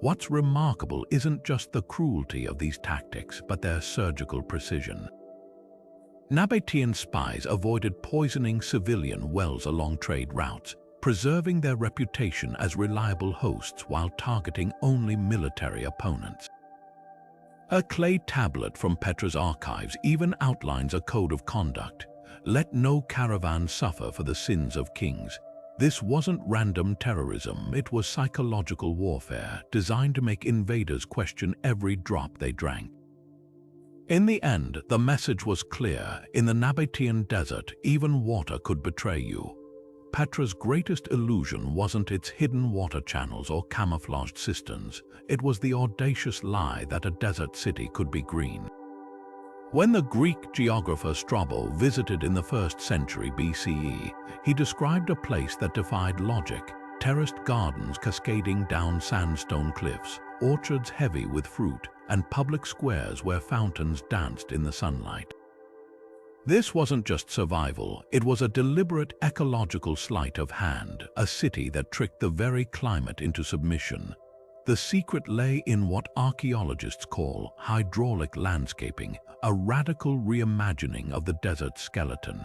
[SPEAKER 1] What's remarkable isn't just the cruelty of these tactics, but their surgical precision. Nabatean spies avoided poisoning civilian wells along trade routes, preserving their reputation as reliable hosts while targeting only military opponents. A clay tablet from Petra's archives even outlines a code of conduct: let no caravan suffer for the sins of kings. This wasn't random terrorism, it was psychological warfare designed to make invaders question every drop they drank. In the end, the message was clear: in the Nabatean desert, even water could betray you. Petra's greatest illusion wasn't its hidden water channels or camouflaged cisterns, it was the audacious lie that a desert city could be green. When the Greek geographer Strabo visited in the 1st century BCE, he described a place that defied logic: terraced gardens cascading down sandstone cliffs, orchards heavy with fruit, and public squares where fountains danced in the sunlight. This wasn't just survival, it was a deliberate ecological sleight of hand, a city that tricked the very climate into submission. The secret lay in what archaeologists call hydraulic landscaping, a radical reimagining of the desert skeleton.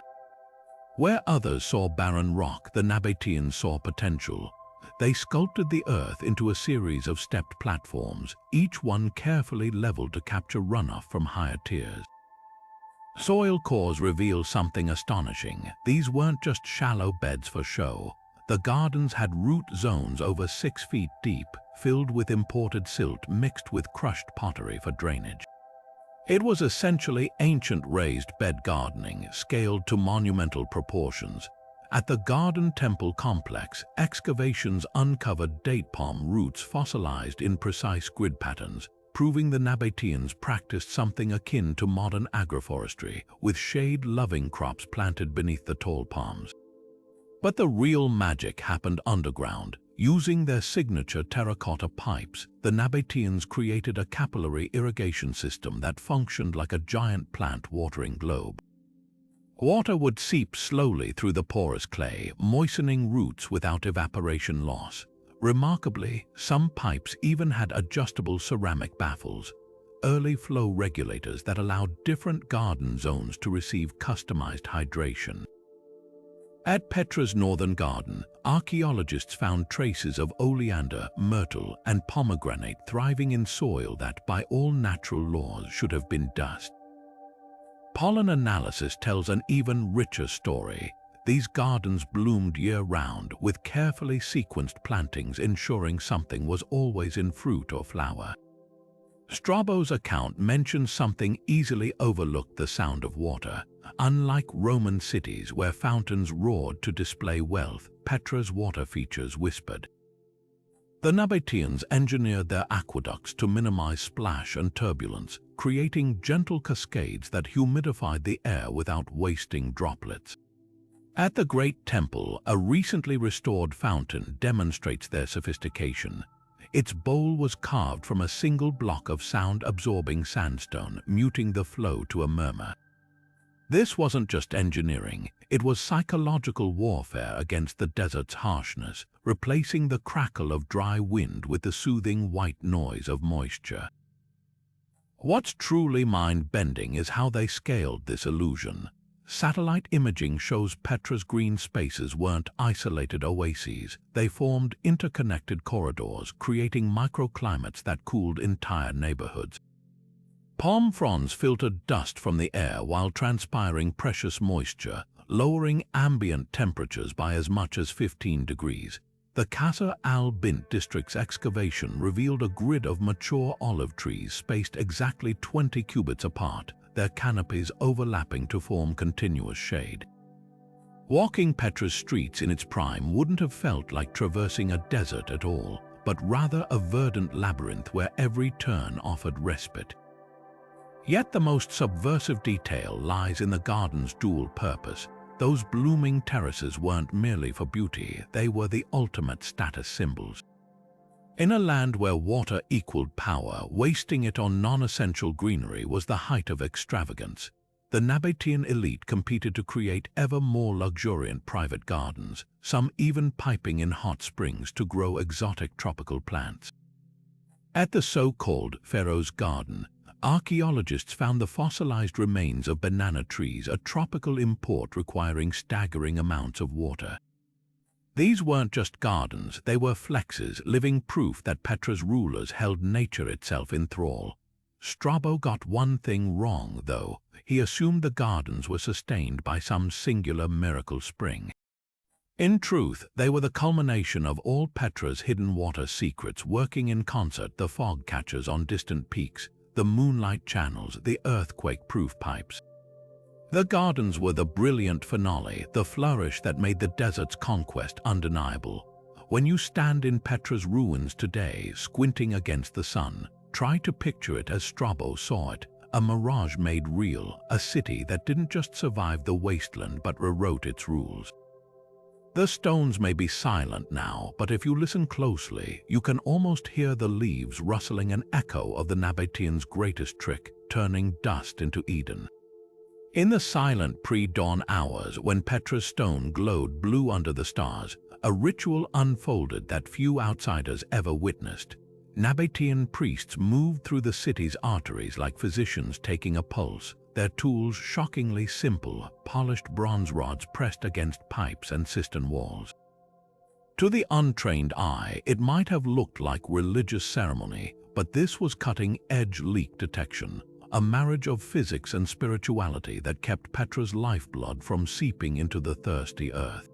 [SPEAKER 1] Where others saw barren rock, the Nabateans saw potential. They sculpted the earth into a series of stepped platforms, each one carefully leveled to capture runoff from higher tiers. Soil cores reveal something astonishing. These weren't just shallow beds for show. The gardens had root zones over 6 feet deep, filled with imported silt mixed with crushed pottery for drainage. It was essentially ancient raised bed gardening, scaled to monumental proportions. At the Garden Temple complex, excavations uncovered date palm roots fossilized in precise grid patterns, proving the Nabateans practiced something akin to modern agroforestry, with shade-loving crops planted beneath the tall palms. But the real magic happened underground. Using their signature terracotta pipes, the Nabateans created a capillary irrigation system that functioned like a giant plant-watering globe. Water would seep slowly through the porous clay, moistening roots without evaporation loss. Remarkably, some pipes even had adjustable ceramic baffles, early flow regulators that allowed different garden zones to receive customized hydration. At Petra's northern garden, archaeologists found traces of oleander, myrtle, and pomegranate thriving in soil that, by all natural laws, should have been dust. Pollen analysis tells an even richer story. These gardens bloomed year-round, with carefully sequenced plantings ensuring something was always in fruit or flower. Strabo's account mentions something easily overlooked: the sound of water. Unlike Roman cities where fountains roared to display wealth, Petra's water features whispered. The Nabateans engineered their aqueducts to minimize splash and turbulence, creating gentle cascades that humidified the air without wasting droplets. At the Great Temple, a recently restored fountain demonstrates their sophistication. Its bowl was carved from a single block of sound-absorbing sandstone, muting the flow to a murmur. This wasn't just engineering, it was psychological warfare against the desert's harshness, replacing the crackle of dry wind with the soothing white noise of moisture. What's truly mind-bending is how they scaled this illusion. Satellite imaging shows Petra's green spaces weren't isolated oases. They formed interconnected corridors, creating microclimates that cooled entire neighborhoods. Palm fronds filtered dust from the air while transpiring precious moisture, lowering ambient temperatures by as much as 15 degrees. The Qasr al-Bint district's excavation revealed a grid of mature olive trees spaced exactly 20 cubits apart, their canopies overlapping to form continuous shade. Walking Petra's streets in its prime wouldn't have felt like traversing a desert at all, but rather a verdant labyrinth where every turn offered respite. Yet the most subversive detail lies in the garden's dual purpose. Those blooming terraces weren't merely for beauty, they were the ultimate status symbols. In a land where water equaled power, wasting it on non-essential greenery was the height of extravagance. The Nabatean elite competed to create ever more luxuriant private gardens, some even piping in hot springs to grow exotic tropical plants. At the so-called Pharaoh's Garden, archaeologists found the fossilized remains of banana trees, a tropical import requiring staggering amounts of water. These weren't just gardens, they were flexes, living proof that Petra's rulers held nature itself in thrall. Strabo got one thing wrong, though. He assumed the gardens were sustained by some singular miracle spring. In truth, they were the culmination of all Petra's hidden water secrets working in concert: the fog catchers on distant peaks, the moonlight channels, the earthquake-proof pipes. The gardens were the brilliant finale, the flourish that made the desert's conquest undeniable. When you stand in Petra's ruins today, squinting against the sun, try to picture it as Strabo saw it, a mirage made real, a city that didn't just survive the wasteland but rewrote its rules. The stones may be silent now, but if you listen closely, you can almost hear the leaves rustling, an echo of the Nabateans' greatest trick, turning dust into Eden. In the silent pre-dawn hours, when Petra's stone glowed blue under the stars, a ritual unfolded that few outsiders ever witnessed. Nabatean priests moved through the city's arteries like physicians taking a pulse, their tools shockingly simple, polished bronze rods pressed against pipes and cistern walls. To the untrained eye, it might have looked like religious ceremony, but this was cutting-edge leak detection, a marriage of physics and spirituality that kept Petra's lifeblood from seeping into the thirsty earth.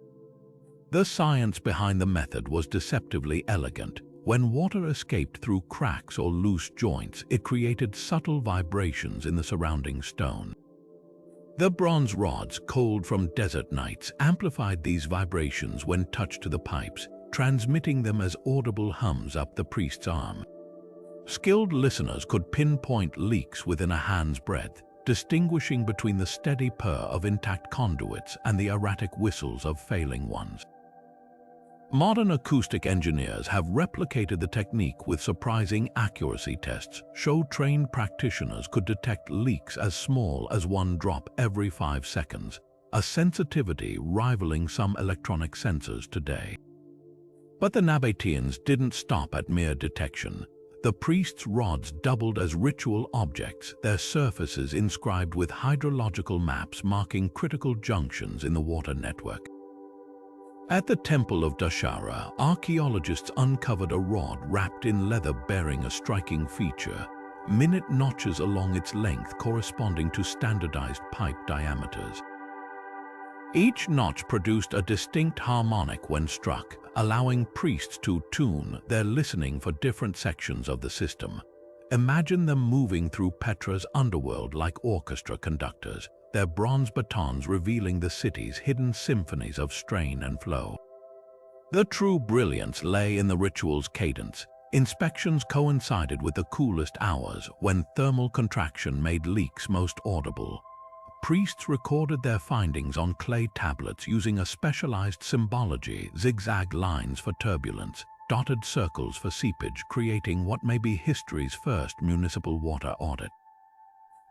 [SPEAKER 1] The science behind the method was deceptively elegant. When water escaped through cracks or loose joints, it created subtle vibrations in the surrounding stone. The bronze rods, cold from desert nights, amplified these vibrations when touched to the pipes, transmitting them as audible hums up the priest's arm. Skilled listeners could pinpoint leaks within a hand's breadth, distinguishing between the steady purr of intact conduits and the erratic whistles of failing ones. Modern acoustic engineers have replicated the technique with surprising accuracy. Tests show trained practitioners could detect leaks as small as one drop every 5 seconds, a sensitivity rivaling some electronic sensors today. But the Nabateans didn't stop at mere detection. The priests' rods doubled as ritual objects, their surfaces inscribed with hydrological maps marking critical junctions in the water network. At the Temple of Dashara, archaeologists uncovered a rod wrapped in leather bearing a striking feature: minute notches along its length corresponding to standardized pipe diameters. Each notch produced a distinct harmonic when struck, allowing priests to tune their listening for different sections of the system. Imagine them moving through Petra's underworld like orchestra conductors, their bronze batons revealing the city's hidden symphonies of strain and flow. The true brilliance lay in the ritual's cadence. Inspections coincided with the coolest hours, when thermal contraction made leaks most audible. Priests recorded their findings on clay tablets using a specialized symbology: zigzag lines for turbulence, dotted circles for seepage, creating what may be history's first municipal water audit.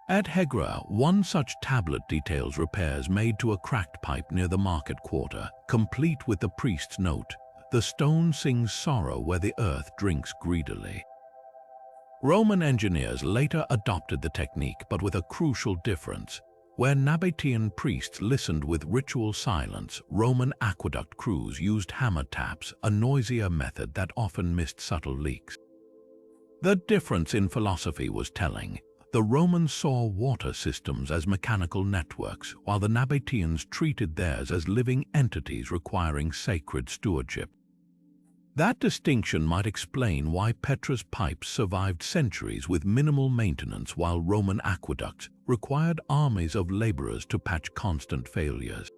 [SPEAKER 1] At Hegra, one such tablet details repairs made to a cracked pipe near the market quarter, complete with the priest's note: "The stone sings sorrow where the earth drinks greedily." Roman engineers later adopted the technique, but with a crucial difference. Where Nabatean priests listened with ritual silence, Roman aqueduct crews used hammer taps, a noisier method that often missed subtle leaks. The difference in philosophy was telling. The Romans saw water systems as mechanical networks, while the Nabateans treated theirs as living entities requiring sacred stewardship. That distinction might explain why Petra's pipes survived centuries with minimal maintenance, while Roman aqueducts required armies of laborers to patch constant failures.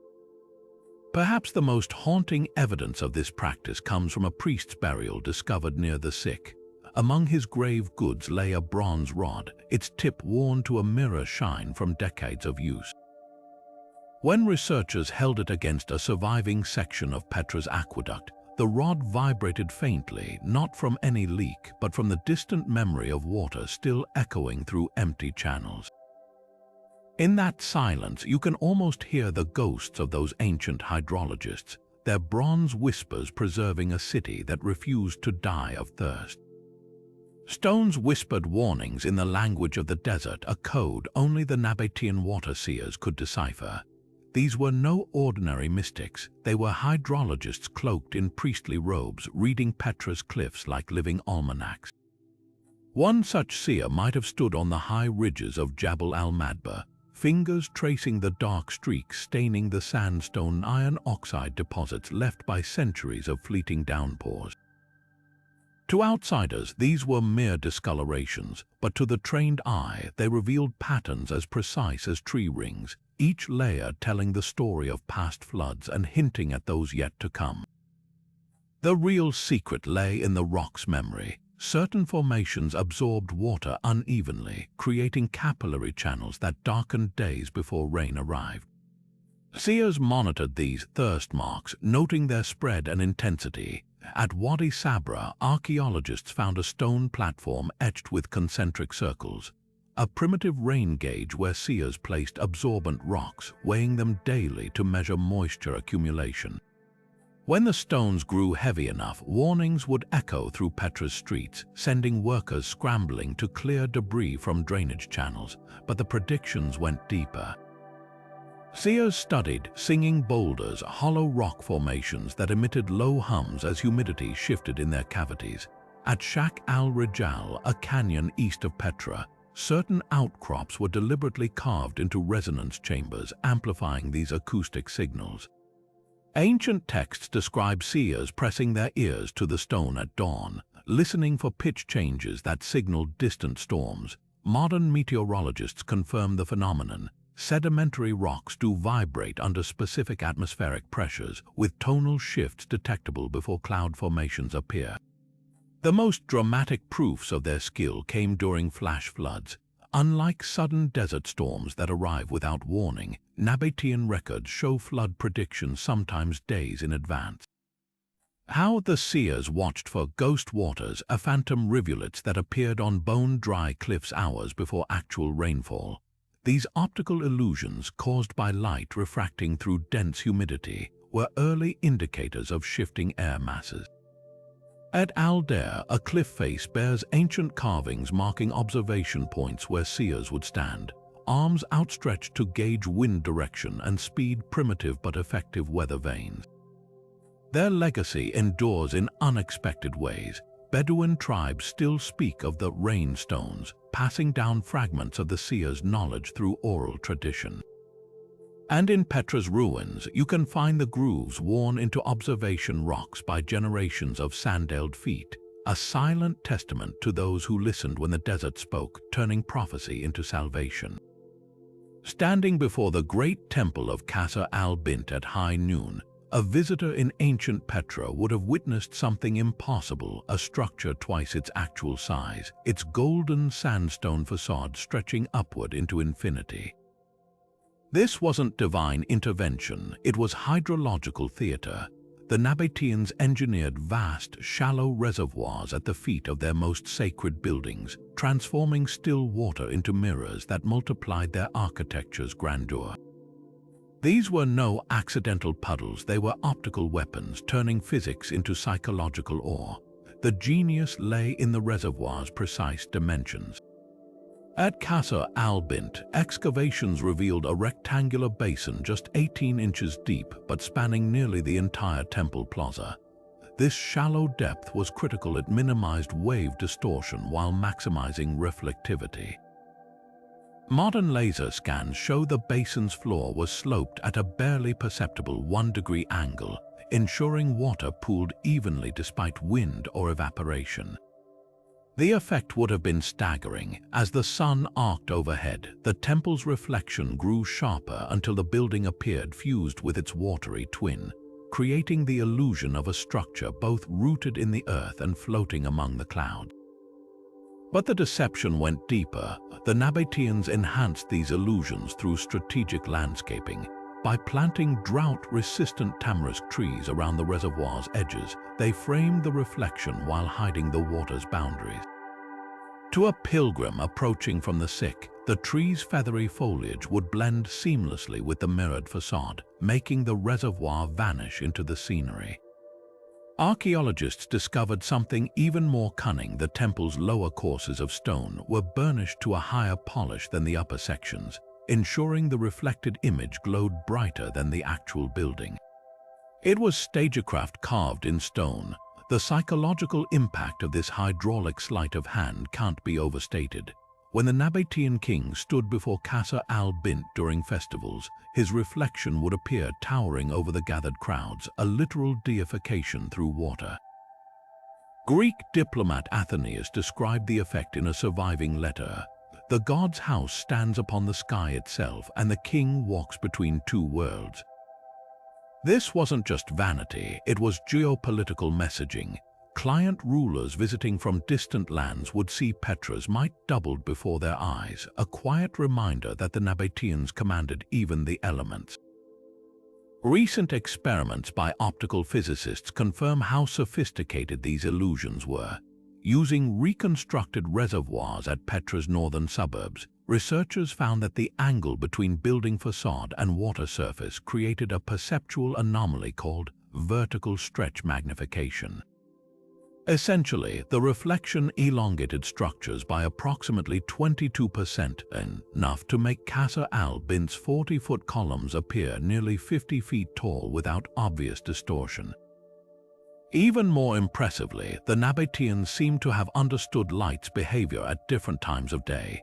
[SPEAKER 1] Perhaps the most haunting evidence of this practice comes from a priest's burial discovered near the Sick. Among his grave goods lay a bronze rod, its tip worn to a mirror shine from decades of use. When researchers held it against a surviving section of Petra's aqueduct, the rod vibrated faintly, not from any leak, but from the distant memory of water still echoing through empty channels. In that silence, you can almost hear the ghosts of those ancient hydrologists, their bronze whispers preserving a city that refused to die of thirst. Stones whispered warnings in the language of the desert, a code only the Nabatean water seers could decipher. These were no ordinary mystics. They were hydrologists cloaked in priestly robes, reading Petra's cliffs like living almanacs. One such seer might have stood on the high ridges of Jabal al-Madba, fingers tracing the dark streaks staining the sandstone iron oxide deposits left by centuries of fleeting downpours. To outsiders, these were mere discolorations, but to the trained eye, they revealed patterns as precise as tree rings, each layer telling the story of past floods and hinting at those yet to come. The real secret lay in the rock's memory. Certain formations absorbed water unevenly, creating capillary channels that darkened days before rain arrived. Seers monitored these thirst marks, noting their spread and intensity. At Wadi Sabra, archaeologists found a stone platform etched with concentric circles, a primitive rain gauge where seers placed absorbent rocks, weighing them daily to measure moisture accumulation. When the stones grew heavy enough, warnings would echo through Petra's streets, sending workers scrambling to clear debris from drainage channels, but the predictions went deeper. Seers studied singing boulders, hollow rock formations that emitted low hums as humidity shifted in their cavities. At Shak al-Rijal, a canyon east of Petra, certain outcrops were deliberately carved into resonance chambers, amplifying these acoustic signals. Ancient texts describe seers pressing their ears to the stone at dawn, listening for pitch changes that signaled distant storms. Modern meteorologists confirm the phenomenon. Sedimentary rocks do vibrate under specific atmospheric pressures, with tonal shifts detectable before cloud formations appear. The most dramatic proofs of their skill came during flash floods. Unlike sudden desert storms that arrive without warning, Nabatean records show flood predictions sometimes days in advance. How the seers watched for ghost waters, phantom rivulets that appeared on bone-dry cliffs hours before actual rainfall. These optical illusions, caused by light refracting through dense humidity, were early indicators of shifting air masses. At Al-Dair, a cliff face bears ancient carvings marking observation points where seers would stand, arms outstretched to gauge wind direction and speed primitive but effective weather vanes. Their legacy endures in unexpected ways. Bedouin tribes still speak of the rain stones, passing down fragments of the seers' knowledge through oral tradition. And in Petra's ruins, you can find the grooves worn into observation rocks by generations of sandaled feet, a silent testament to those who listened when the desert spoke, turning prophecy into salvation. Standing before the great temple of Qasr al-Bint at high noon, a visitor in ancient Petra would have witnessed something impossible, a structure twice its actual size, its golden sandstone facade stretching upward into infinity. This wasn't divine intervention, it was hydrological theater. The Nabateans engineered vast, shallow reservoirs at the feet of their most sacred buildings, transforming still water into mirrors that multiplied their architecture's grandeur. These were no accidental puddles, they were optical weapons, turning physics into psychological awe. The genius lay in the reservoir's precise dimensions. At Qasr al-Bint, excavations revealed a rectangular basin just 18 inches deep but spanning nearly the entire temple plaza. This shallow depth was critical. It minimized wave distortion while maximizing reflectivity. Modern laser scans show the basin's floor was sloped at a barely perceptible 1-degree angle, ensuring water pooled evenly despite wind or evaporation. The effect would have been staggering. As the sun arced overhead, the temple's reflection grew sharper until the building appeared fused with its watery twin, creating the illusion of a structure both rooted in the earth and floating among the clouds. But the deception went deeper. The Nabateans enhanced these illusions through strategic landscaping. By planting drought-resistant tamarisk trees around the reservoir's edges, they framed the reflection while hiding the water's boundaries. To a pilgrim approaching from the sick, the tree's feathery foliage would blend seamlessly with the mirrored facade, making the reservoir vanish into the scenery. Archaeologists discovered something even more cunning. The temple's lower courses of stone were burnished to a higher polish than the upper sections, ensuring the reflected image glowed brighter than the actual building. It was stagecraft carved in stone. The psychological impact of this hydraulic sleight of hand can't be overstated. When the Nabatean king stood before Qasr al-Bint during festivals, his reflection would appear towering over the gathered crowds, a literal deification through water. Greek diplomat Athenaeus described the effect in a surviving letter. The god's house stands upon the sky itself, and the king walks between two worlds. This wasn't just vanity, it was geopolitical messaging. Client rulers visiting from distant lands would see Petra's might doubled before their eyes, a quiet reminder that the Nabateans commanded even the elements. Recent experiments by optical physicists confirm how sophisticated these illusions were. Using reconstructed reservoirs at Petra's northern suburbs, researchers found that the angle between building facade and water surface created a perceptual anomaly called vertical stretch magnification. Essentially, the reflection elongated structures by approximately 22%, enough to make Qasr al-Bint's 40-foot columns appear nearly 50 feet tall without obvious distortion. Even more impressively, the Nabateans seem to have understood light's behavior at different times of day.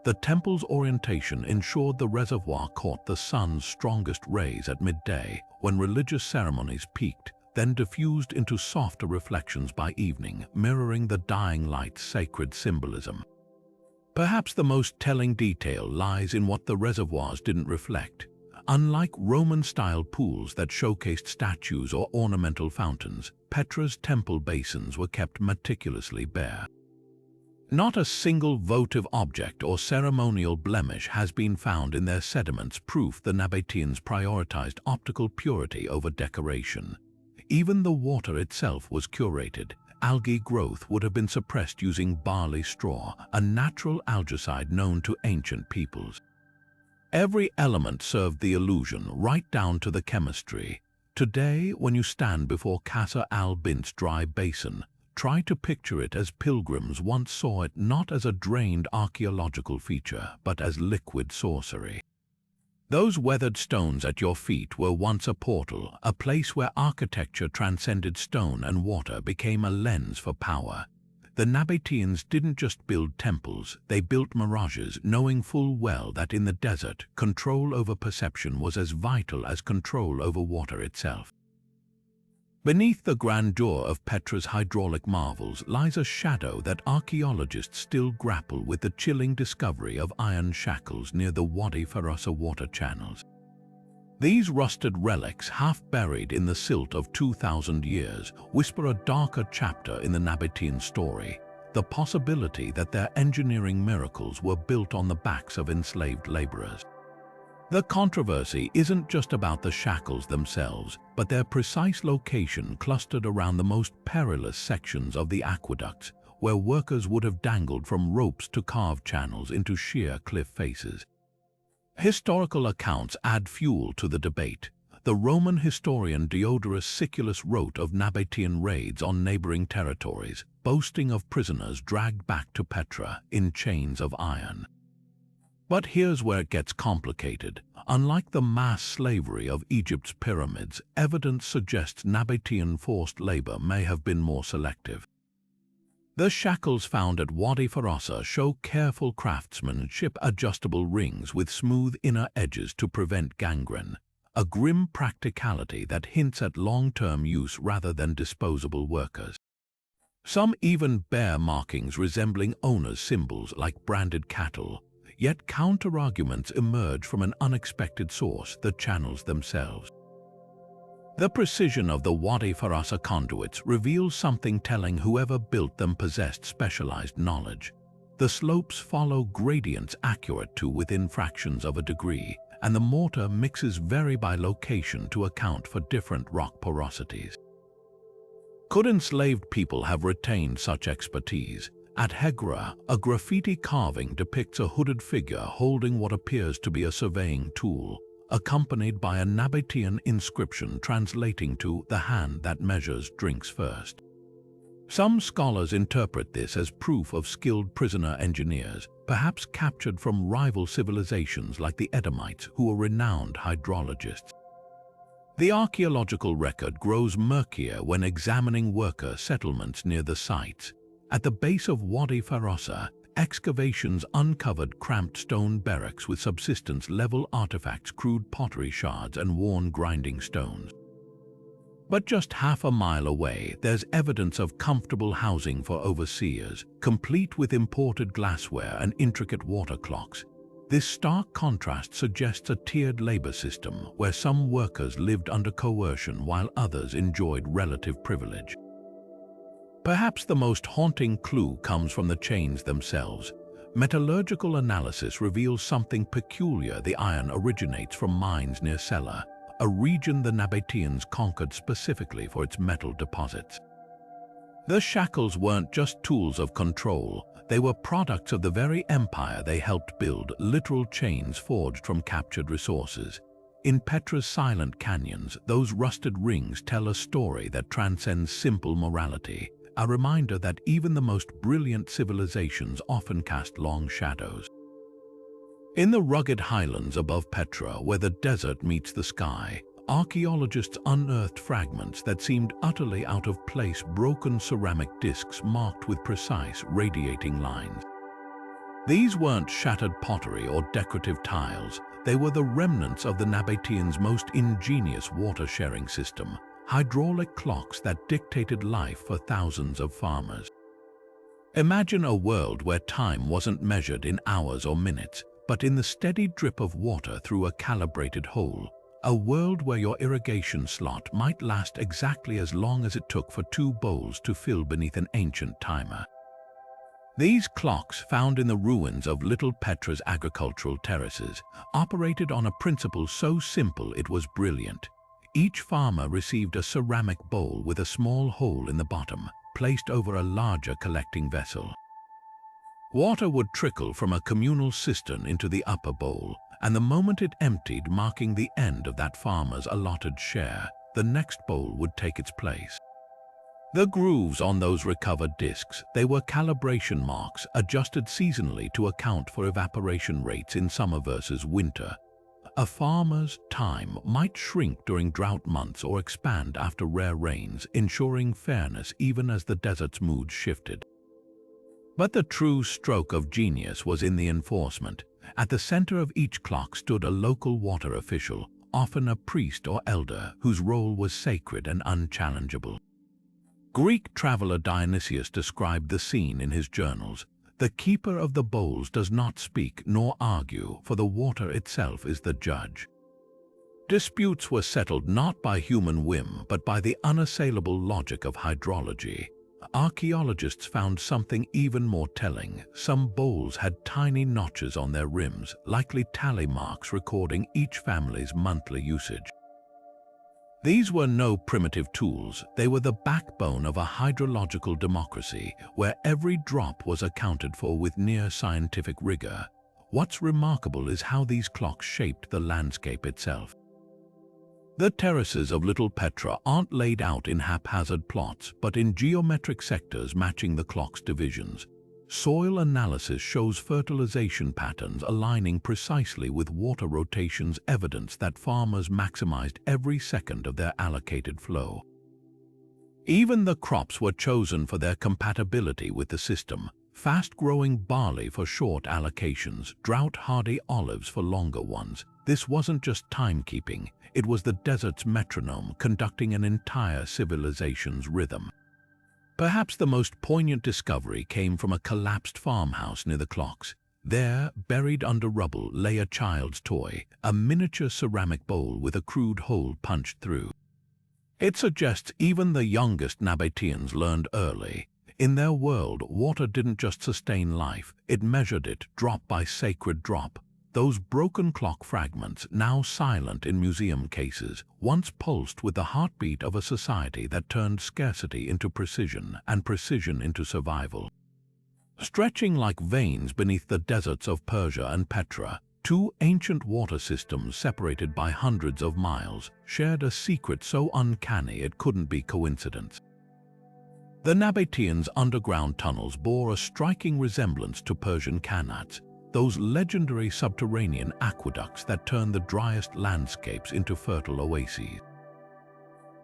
[SPEAKER 1] The temple's orientation ensured the reservoir caught the sun's strongest rays at midday, when religious ceremonies peaked, then diffused into softer reflections by evening, mirroring the dying light's sacred symbolism. Perhaps the most telling detail lies in what the reservoirs didn't reflect. Unlike Roman-style pools that showcased statues or ornamental fountains, Petra's temple basins were kept meticulously bare. Not a single votive object or ceremonial blemish has been found in their sediments, proof the Nabateans prioritized optical purity over decoration. Even the water itself was curated. Algae growth would have been suppressed using barley straw, a natural algicide known to ancient peoples. Every element served the illusion, right down to the chemistry. Today, when you stand before Qasr al-Bint's dry basin, try to picture it as pilgrims once saw it, not as a drained archaeological feature, but as liquid sorcery. Those weathered stones at your feet were once a portal, a place where architecture transcended stone and water became a lens for power. The Nabateans didn't just build temples, they built mirages, knowing full well that in the desert, control over perception was as vital as control over water itself. Beneath the grandeur of Petra's hydraulic marvels lies a shadow that archaeologists still grapple with: the chilling discovery of iron shackles near the Wadi Furasa water channels. These rusted relics, half buried in the silt of 2,000 years, whisper a darker chapter in the Nabatean story: the possibility that their engineering miracles were built on the backs of enslaved laborers. The controversy isn't just about the shackles themselves, but their precise location clustered around the most perilous sections of the aqueducts, where workers would have dangled from ropes to carve channels into sheer cliff faces. Historical accounts add fuel to the debate. The Roman historian Diodorus Siculus wrote of Nabatean raids on neighboring territories, boasting of prisoners dragged back to Petra in chains of iron. But here's where it gets complicated. Unlike the mass slavery of Egypt's pyramids, evidence suggests Nabatean forced labor may have been more selective. The shackles found at Wadi Furasa show careful craftsmanship: adjustable rings with smooth inner edges to prevent gangrene, a grim practicality that hints at long-term use rather than disposable workers. Some even bear markings resembling owners' symbols like branded cattle, yet counter-arguments emerge from an unexpected source: the channels themselves. The precision of the Wadi Furasa conduits reveals something telling: whoever built them possessed specialized knowledge. The slopes follow gradients accurate to within fractions of a degree, and the mortar mixes vary by location to account for different rock porosities. Could enslaved people have retained such expertise? At Hegra, a graffiti carving depicts a hooded figure holding what appears to be a surveying tool, accompanied by a Nabatean inscription translating to "the hand that measures drinks first." Some scholars interpret this as proof of skilled prisoner engineers, perhaps captured from rival civilizations like the Edomites, who were renowned hydrologists. The archaeological record grows murkier when examining worker settlements near the sites. At the base of Wadi Furasa, excavations uncovered cramped stone barracks with subsistence-level artifacts, crude pottery shards, and worn grinding stones. But just half a mile away, there's evidence of comfortable housing for overseers, complete with imported glassware and intricate water clocks. This stark contrast suggests a tiered labor system where some workers lived under coercion while others enjoyed relative privilege. Perhaps the most haunting clue comes from the chains themselves. Metallurgical analysis reveals something peculiar: the iron originates from mines near Sela, a region the Nabateans conquered specifically for its metal deposits. The shackles weren't just tools of control, they were products of the very empire they helped build, literal chains forged from captured resources. In Petra's silent canyons, those rusted rings tell a story that transcends simple morality, a reminder that even the most brilliant civilizations often cast long shadows. In the rugged highlands above Petra, where the desert meets the sky, archaeologists unearthed fragments that seemed utterly out of place, broken ceramic discs marked with precise, radiating lines. These weren't shattered pottery or decorative tiles, they were the remnants of the Nabateans' most ingenious water-sharing system, hydraulic clocks that dictated life for thousands of farmers. Imagine a world where time wasn't measured in hours or minutes, but in the steady drip of water through a calibrated hole. A world where your irrigation slot might last exactly as long as it took for 2 bowls to fill beneath an ancient timer. These clocks, found in the ruins of Little Petra's agricultural terraces, operated on a principle so simple it was brilliant. Each farmer received a ceramic bowl with a small hole in the bottom, placed over a larger collecting vessel. Water would trickle from a communal cistern into the upper bowl, and the moment it emptied, marking the end of that farmer's allotted share, the next bowl would take its place. The grooves on those recovered discs, they were calibration marks adjusted seasonally to account for evaporation rates in summer versus winter. A farmer's time might shrink during drought months or expand after rare rains, ensuring fairness even as the desert's mood shifted. But the true stroke of genius was in the enforcement. At the center of each clock stood a local water official, often a priest or elder, whose role was sacred and unchallengeable. Greek traveler Dionysius described the scene in his journals. The keeper of the bowls does not speak nor argue, for the water itself is the judge. Disputes were settled not by human whim, but by the unassailable logic of hydrology. Archaeologists found something even more telling. Some bowls had tiny notches on their rims, likely tally marks recording each family's monthly usage. These were no primitive tools, they were the backbone of a hydrological democracy, where every drop was accounted for with near scientific rigor. What's remarkable is how these clocks shaped the landscape itself. The terraces of Little Petra aren't laid out in haphazard plots, but in geometric sectors matching the clock's divisions. Soil analysis shows fertilization patterns aligning precisely with water rotations, evidence that farmers maximized every second of their allocated flow. Even the crops were chosen for their compatibility with the system. Fast-growing barley for short allocations, drought-hardy olives for longer ones. This wasn't just timekeeping, it was the desert's metronome conducting an entire civilization's rhythm. Perhaps the most poignant discovery came from a collapsed farmhouse near the clocks. There, buried under rubble, lay a child's toy, a miniature ceramic bowl with a crude hole punched through. It suggests even the youngest Nabateans learned early. In their world, water didn't just sustain life, it measured it drop by sacred drop. Those broken clock fragments, now silent in museum cases, once pulsed with the heartbeat of a society that turned scarcity into precision and precision into survival. Stretching like veins beneath the deserts of Persia and Petra, 2 ancient water systems separated by hundreds of miles shared a secret so uncanny it couldn't be coincidence. The Nabateans' underground tunnels bore a striking resemblance to Persian qanats, those legendary subterranean aqueducts that turn the driest landscapes into fertile oases.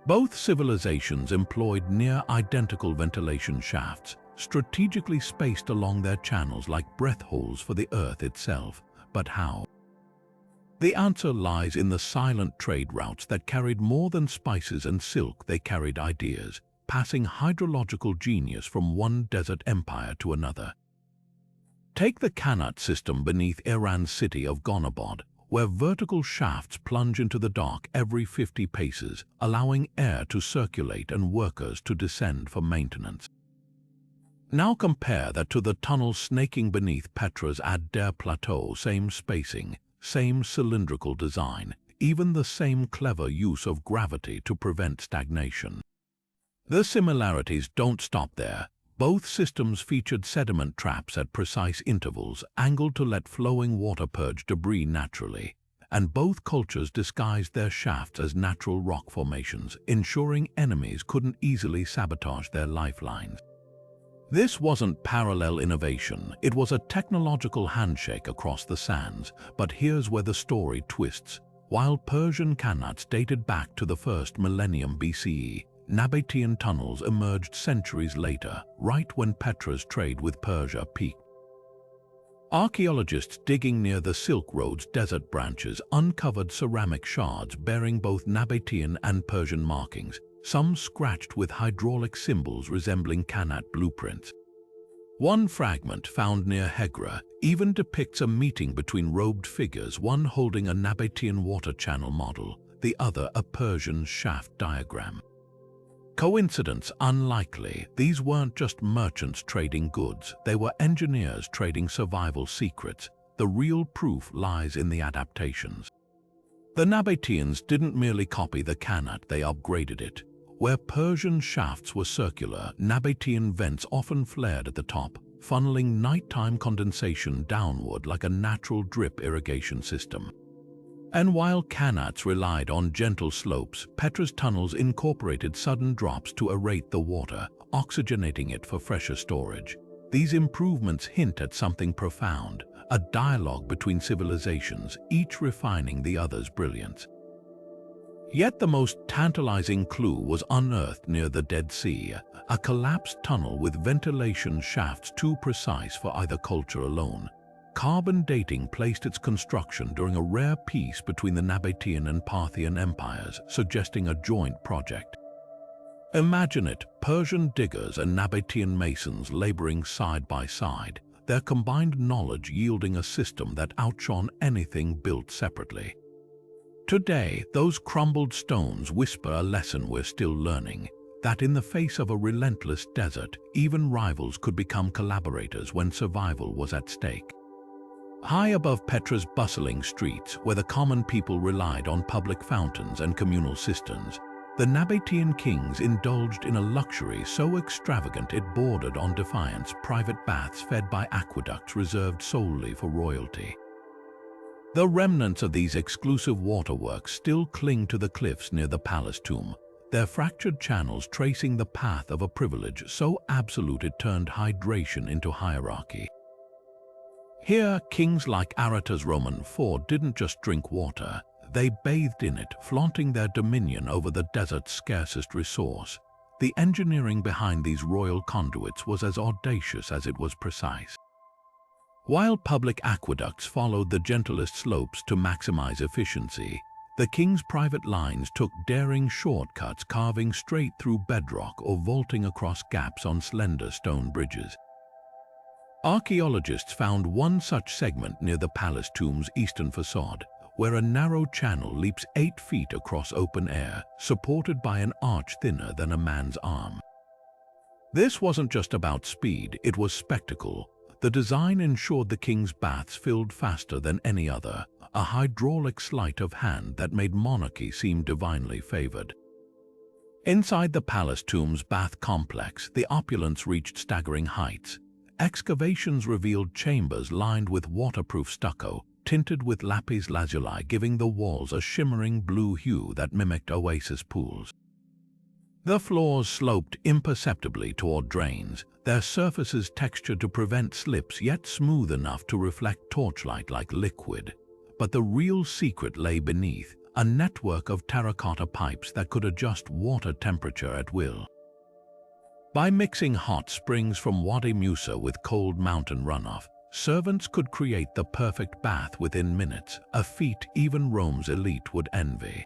[SPEAKER 1] Both civilizations employed near-identical ventilation shafts, strategically spaced along their channels like breath holes for the earth itself. But how? The answer lies in the silent trade routes that carried more than spices and silk. They carried ideas, passing hydrological genius from one desert empire to another. Take the Qanat system beneath Iran's city of Gonabad, where vertical shafts plunge into the dock every 50 paces, allowing air to circulate and workers to descend for maintenance. Now compare that to the tunnel snaking beneath Petra's Ad-Dar plateau, same spacing, same cylindrical design, even the same clever use of gravity to prevent stagnation. The similarities don't stop there. Both systems featured sediment traps at precise intervals, angled to let flowing water purge debris naturally, and both cultures disguised their shafts as natural rock formations, ensuring enemies couldn't easily sabotage their lifelines. This wasn't parallel innovation, it was a technological handshake across the sands, but here's where the story twists. While Persian qanats dated back to the first millennium BCE, Nabatean tunnels emerged centuries later, right when Petra's trade with Persia peaked. Archaeologists digging near the Silk Road's desert branches uncovered ceramic shards bearing both Nabatean and Persian markings, some scratched with hydraulic symbols resembling qanat blueprints. One fragment found near Hegra even depicts a meeting between robed figures, one holding a Nabatean water channel model, the other a Persian shaft diagram. Coincidence? Unlikely. These weren't just merchants trading goods, they were engineers trading survival secrets. The real proof lies in the adaptations. The Nabateans didn't merely copy the qanat, they upgraded it. Where Persian shafts were circular, Nabatean vents often flared at the top, funneling nighttime condensation downward like a natural drip irrigation system. And while qanats relied on gentle slopes, Petra's tunnels incorporated sudden drops to aerate the water, oxygenating it for fresher storage. These improvements hint at something profound, a dialogue between civilizations, each refining the other's brilliance. Yet the most tantalizing clue was unearthed near the Dead Sea, a collapsed tunnel with ventilation shafts too precise for either culture alone. Carbon dating placed its construction during a rare peace between the Nabatean and Parthian empires, suggesting a joint project. Imagine it, Persian diggers and Nabatean masons laboring side by side, their combined knowledge yielding a system that outshone anything built separately. Today, those crumbled stones whisper a lesson we're still learning, that in the face of a relentless desert, even rivals could become collaborators when survival was at stake. High above Petra's bustling streets, where the common people relied on public fountains and communal cisterns, the Nabatean kings indulged in a luxury so extravagant it bordered on defiance, private baths fed by aqueducts reserved solely for royalty. The remnants of these exclusive waterworks still cling to the cliffs near the palace tomb, their fractured channels tracing the path of a privilege so absolute it turned hydration into hierarchy. Here, kings like Aretas Roman IV didn't just drink water, they bathed in it, flaunting their dominion over the desert's scarcest resource. The engineering behind these royal conduits was as audacious as it was precise. While public aqueducts followed the gentlest slopes to maximize efficiency, the king's private lines took daring shortcuts, carving straight through bedrock or vaulting across gaps on slender stone bridges. Archaeologists found one such segment near the palace tomb's eastern facade, where a narrow channel leaps 8 feet across open air, supported by an arch thinner than a man's arm. This wasn't just about speed, it was spectacle. The design ensured the king's baths filled faster than any other, a hydraulic sleight of hand that made monarchy seem divinely favored. Inside the palace tomb's bath complex, the opulence reached staggering heights. Excavations revealed chambers lined with waterproof stucco, tinted with lapis lazuli, giving the walls a shimmering blue hue that mimicked oasis pools. The floors sloped imperceptibly toward drains, their surfaces textured to prevent slips yet smooth enough to reflect torchlight like liquid. But the real secret lay beneath, a network of terracotta pipes that could adjust water temperature at will. By mixing hot springs from Wadi Musa with cold mountain runoff, servants could create the perfect bath within minutes, a feat even Rome's elite would envy.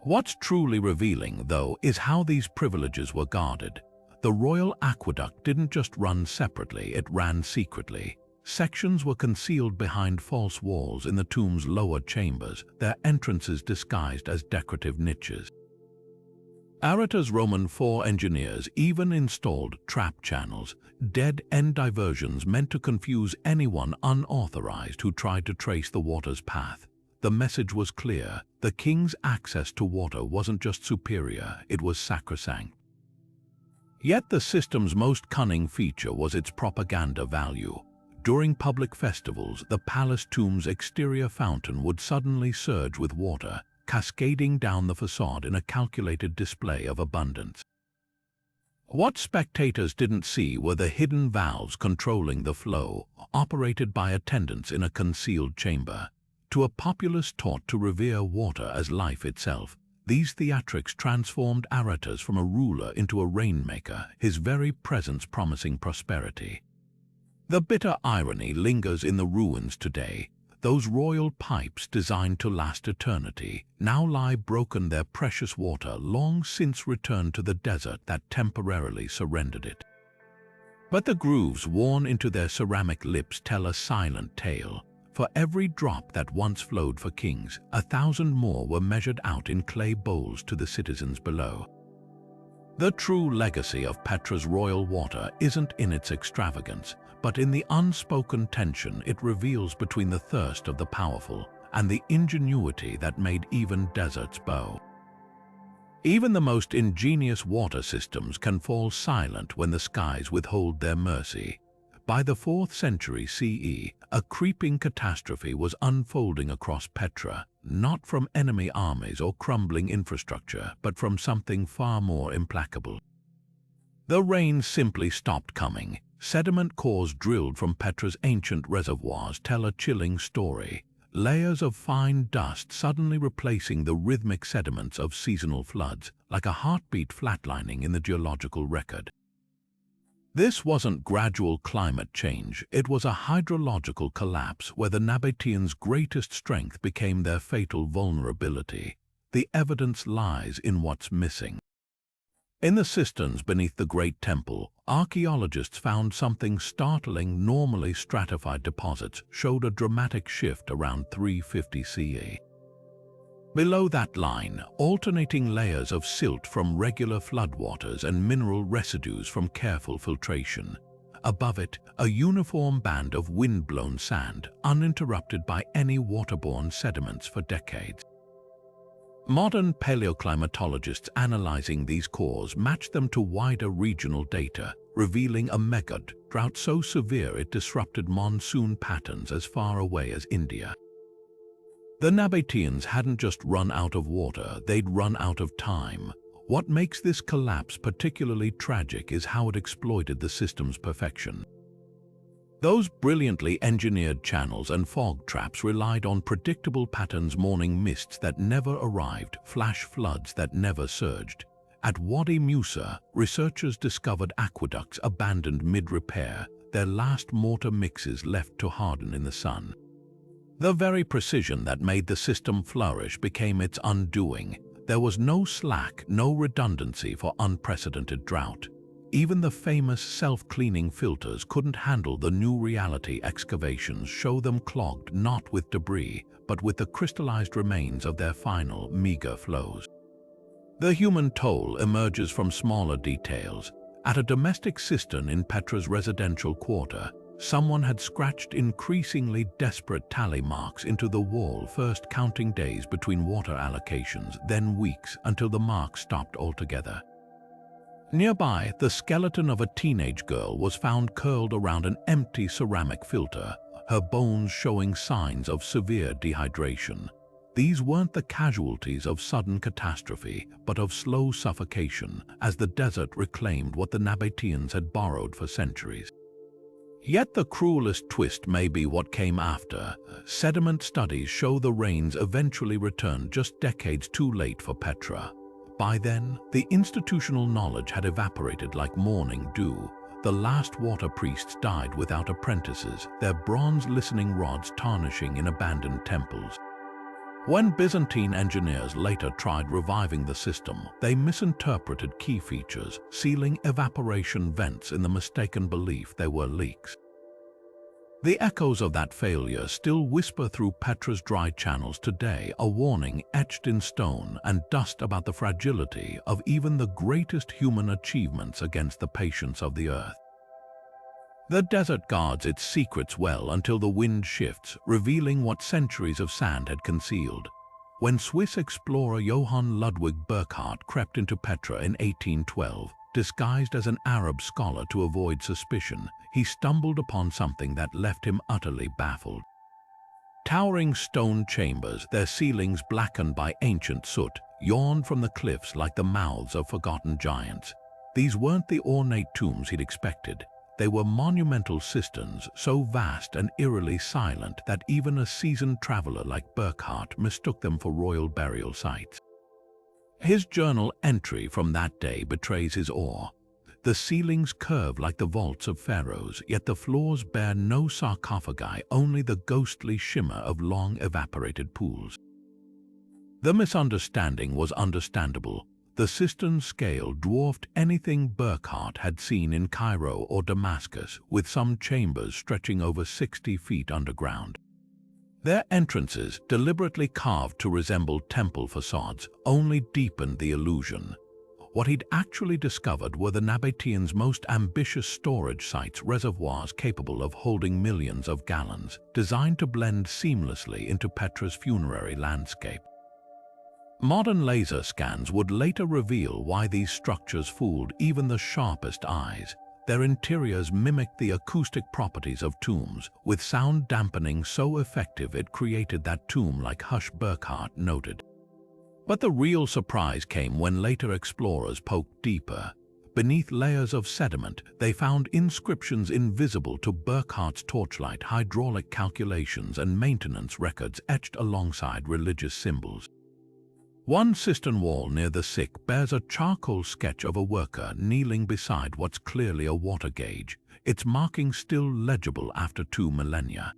[SPEAKER 1] What's truly revealing, though, is how these privileges were guarded. The royal aqueduct didn't just run separately, it ran secretly. Sections were concealed behind false walls in the tomb's lower chambers, their entrances disguised as decorative niches. Aretas Roman IV engineers even installed trap channels, dead-end diversions meant to confuse anyone unauthorized who tried to trace the water's path. The message was clear: the king's access to water wasn't just superior, it was sacrosanct. Yet the system's most cunning feature was its propaganda value. During public festivals, the palace tomb's exterior fountain would suddenly surge with water, cascading down the facade in a calculated display of abundance. What spectators didn't see were the hidden valves controlling the flow, operated by attendants in a concealed chamber. To a populace taught to revere water as life itself, these theatrics transformed Aratus from a ruler into a rainmaker, his very presence promising prosperity. The bitter irony lingers in the ruins today. Those royal pipes designed to last eternity now lie broken, their precious water long since returned to the desert that temporarily surrendered it. But the grooves worn into their ceramic lips tell a silent tale. For every drop that once flowed for kings, 1,000 more were measured out in clay bowls to the citizens below. The true legacy of Petra's royal water isn't in its extravagance, but in the unspoken tension it reveals between the thirst of the powerful and the ingenuity that made even deserts bow. Even the most ingenious water systems can fall silent when the skies withhold their mercy. By the 4th century CE, a creeping catastrophe was unfolding across Petra, not from enemy armies or crumbling infrastructure, but from something far more implacable. The rain simply stopped coming. Sediment cores drilled from Petra's ancient reservoirs tell a chilling story, layers of fine dust suddenly replacing the rhythmic sediments of seasonal floods, like a heartbeat flatlining in the geological record. This wasn't gradual climate change, it was a hydrological collapse where the Nabateans' greatest strength became their fatal vulnerability. The evidence lies in what's missing. In the cisterns beneath the Great Temple, archaeologists found something startling. Normally stratified deposits showed a dramatic shift around 350 CE. Below that line, alternating layers of silt from regular floodwaters and mineral residues from careful filtration. Above it, a uniform band of wind-blown sand, uninterrupted by any waterborne sediments for decades. Modern paleoclimatologists analyzing these cores match them to wider regional data, revealing a megad drought so severe it disrupted monsoon patterns as far away as India. The Nabateans hadn't just run out of water, they'd run out of time. What makes this collapse particularly tragic is how it exploited the system's perfection. Those brilliantly engineered channels and fog traps relied on predictable patterns: morning mists that never arrived, flash floods that never surged. At Wadi Musa, researchers discovered aqueducts abandoned mid-repair, their last mortar mixes left to harden in the sun. The very precision that made the system flourish became its undoing. There was no slack, no redundancy for unprecedented drought. Even the famous self-cleaning filters couldn't handle the new reality. Excavations show them clogged not with debris, but with the crystallized remains of their final, meager flows. The human toll emerges from smaller details. At a domestic cistern in Petra's residential quarter, someone had scratched increasingly desperate tally marks into the wall, first counting days between water allocations, then weeks, until the marks stopped altogether. Nearby, the skeleton of a teenage girl was found curled around an empty ceramic filter, her bones showing signs of severe dehydration. These weren't the casualties of sudden catastrophe, but of slow suffocation, as the desert reclaimed what the Nabateans had borrowed for centuries. Yet the cruelest twist may be what came after. Sediment studies show the rains eventually returned just decades too late for Petra. By then, the institutional knowledge had evaporated like morning dew. The last water priests died without apprentices, their bronze listening rods tarnishing in abandoned temples. When Byzantine engineers later tried reviving the system, they misinterpreted key features, sealing evaporation vents in the mistaken belief they were leaks. The echoes of that failure still whisper through Petra's dry channels today, a warning etched in stone and dust about the fragility of even the greatest human achievements against the patience of the earth. The desert guards its secrets well until the wind shifts, revealing what centuries of sand had concealed. When Swiss explorer Johann Ludwig Burckhardt crept into Petra in 1812, disguised as an Arab scholar to avoid suspicion, he stumbled upon something that left him utterly baffled. Towering stone chambers, their ceilings blackened by ancient soot, yawned from the cliffs like the mouths of forgotten giants. These weren't the ornate tombs he'd expected. They were monumental cisterns, so vast and eerily silent that even a seasoned traveler like Burckhardt mistook them for royal burial sites. His journal entry from that day betrays his awe. The ceilings curve like the vaults of pharaohs, yet the floors bear no sarcophagi, only the ghostly shimmer of long evaporated pools. The misunderstanding was understandable. The cistern scale dwarfed anything Burckhardt had seen in Cairo or Damascus, with some chambers stretching over 60 feet underground. Their entrances, deliberately carved to resemble temple facades, only deepened the illusion. What he'd actually discovered were the Nabateans' most ambitious storage sites, reservoirs capable of holding millions of gallons, designed to blend seamlessly into Petra's funerary landscape. Modern laser scans would later reveal why these structures fooled even the sharpest eyes. Their interiors mimicked the acoustic properties of tombs, with sound dampening so effective it created that tomb-like hush Burckhardt noted. But the real surprise came when later explorers poked deeper. Beneath layers of sediment, they found inscriptions invisible to Burckhardt's torchlight, hydraulic calculations and maintenance records etched alongside religious symbols. One cistern wall near the sick bears a charcoal sketch of a worker kneeling beside what's clearly a water gauge, its markings still legible after 2 millennia.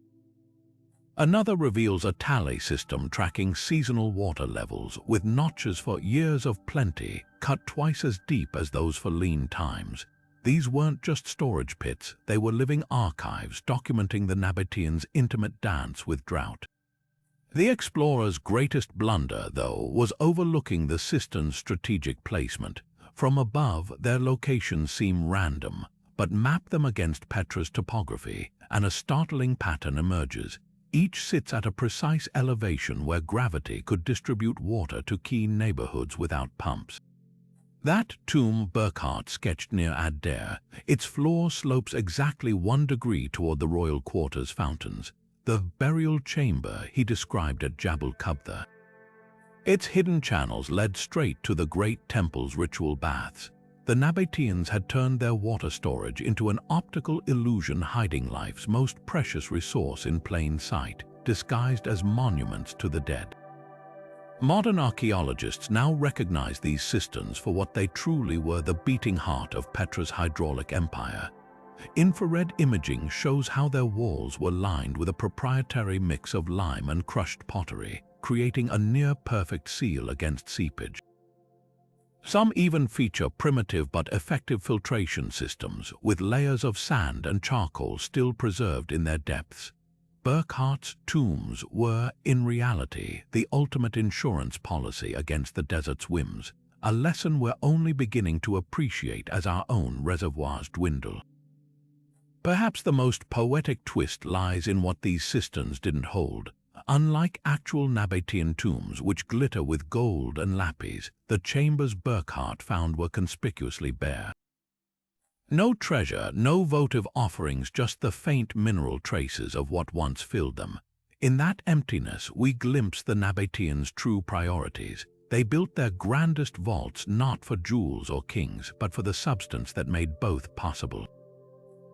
[SPEAKER 1] Another reveals a tally system tracking seasonal water levels, with notches for years of plenty, cut twice as deep as those for lean times. These weren't just storage pits, they were living archives documenting the Nabateans' intimate dance with drought. The explorers' greatest blunder, though, was overlooking the cistern's strategic placement. From above, their locations seem random, but map them against Petra's topography, and a startling pattern emerges. Each sits at a precise elevation where gravity could distribute water to key neighborhoods without pumps. That tomb Burckhardt sketched near Ad-Dair, its floor slopes exactly 1 degree toward the royal quarters fountains, the burial chamber he described at Jabal Qubtha. Its hidden channels led straight to the great temple's ritual baths. The Nabateans had turned their water storage into an optical illusion, hiding life's most precious resource in plain sight, disguised as monuments to the dead. Modern archaeologists now recognize these cisterns for what they truly were: the beating heart of Petra's hydraulic empire. Infrared imaging shows how their walls were lined with a proprietary mix of lime and crushed pottery, creating a near-perfect seal against seepage. Some even feature primitive but effective filtration systems, with layers of sand and charcoal still preserved in their depths. Burckhardt's tombs were, in reality, the ultimate insurance policy against the desert's whims, a lesson we're only beginning to appreciate as our own reservoirs dwindle. Perhaps the most poetic twist lies in what these cisterns didn't hold. Unlike actual Nabatean tombs, which glitter with gold and lapis, the chambers Burckhardt found were conspicuously bare. No treasure, no votive offerings, just the faint mineral traces of what once filled them. In that emptiness, we glimpse the Nabateans' true priorities. They built their grandest vaults not for jewels or kings, but for the substance that made both possible.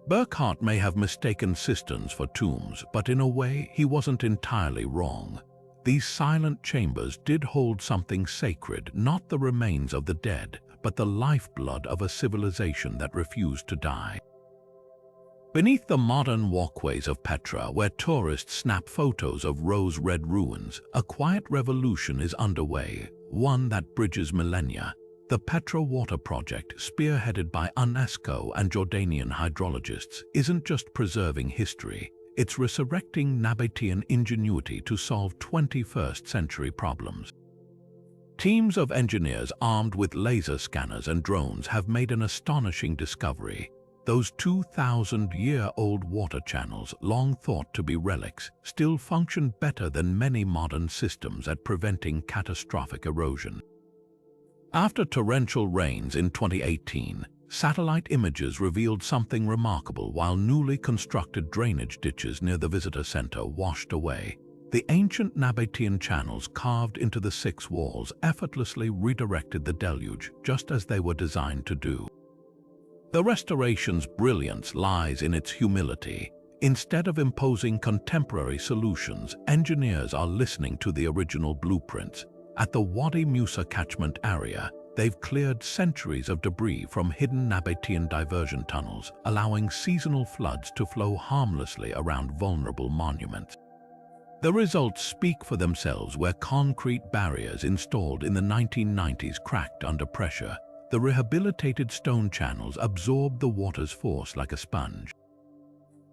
[SPEAKER 1] Burckhardt may have mistaken cisterns for tombs, but in a way he wasn't entirely wrong. These silent chambers did hold something sacred, not the remains of the dead, but the lifeblood of a civilization that refused to die. Beneath the modern walkways of Petra, where tourists snap photos of rose-red ruins, a quiet revolution is underway, one that bridges millennia. The Petra Water Project, spearheaded by UNESCO and Jordanian hydrologists, isn't just preserving history, it's resurrecting Nabatean ingenuity to solve 21st-century problems. Teams of engineers armed with laser scanners and drones have made an astonishing discovery. Those 2,000-year-old water channels, long thought to be relics, still function better than many modern systems at preventing catastrophic erosion. After torrential rains in 2018, satellite images revealed something remarkable. While newly constructed drainage ditches near the visitor center washed away, the ancient Nabatean channels carved into the 6 walls effortlessly redirected the deluge, just as they were designed to do. The restoration's brilliance lies in its humility. Instead of imposing contemporary solutions, engineers are listening to the original blueprints. At the Wadi Musa catchment area, they've cleared centuries of debris from hidden Nabatean diversion tunnels, allowing seasonal floods to flow harmlessly around vulnerable monuments. The results speak for themselves. Where concrete barriers installed in the 1990s cracked under pressure, the rehabilitated stone channels absorbed the water's force like a sponge.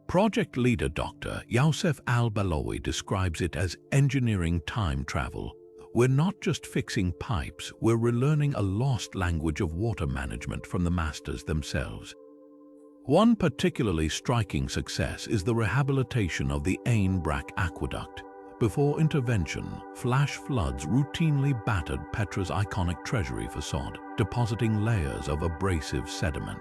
[SPEAKER 1] Project leader Dr. Youssef Al-Balawi describes it as engineering time travel. We're not just fixing pipes, we're relearning a lost language of water management from the masters themselves. One particularly striking success is the rehabilitation of the Ain Brak aqueduct. Before intervention, flash floods routinely battered Petra's iconic treasury facade, depositing layers of abrasive sediment.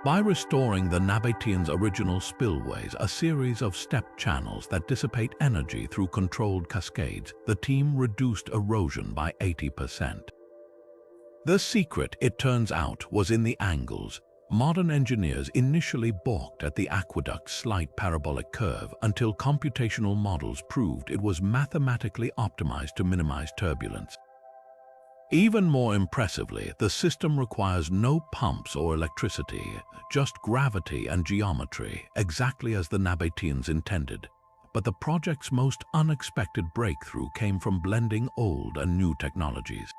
[SPEAKER 1] By restoring the Nabateans' original spillways, a series of step channels that dissipate energy through controlled cascades, the team reduced erosion by 80%. The secret, it turns out, was in the angles. Modern engineers initially balked at the aqueduct's slight parabolic curve until computational models proved it was mathematically optimized to minimize turbulence. Even more impressively, the system requires no pumps or electricity, just gravity and geometry, exactly as the Nabateans intended. But the project's most unexpected breakthrough came from blending old and new technologies.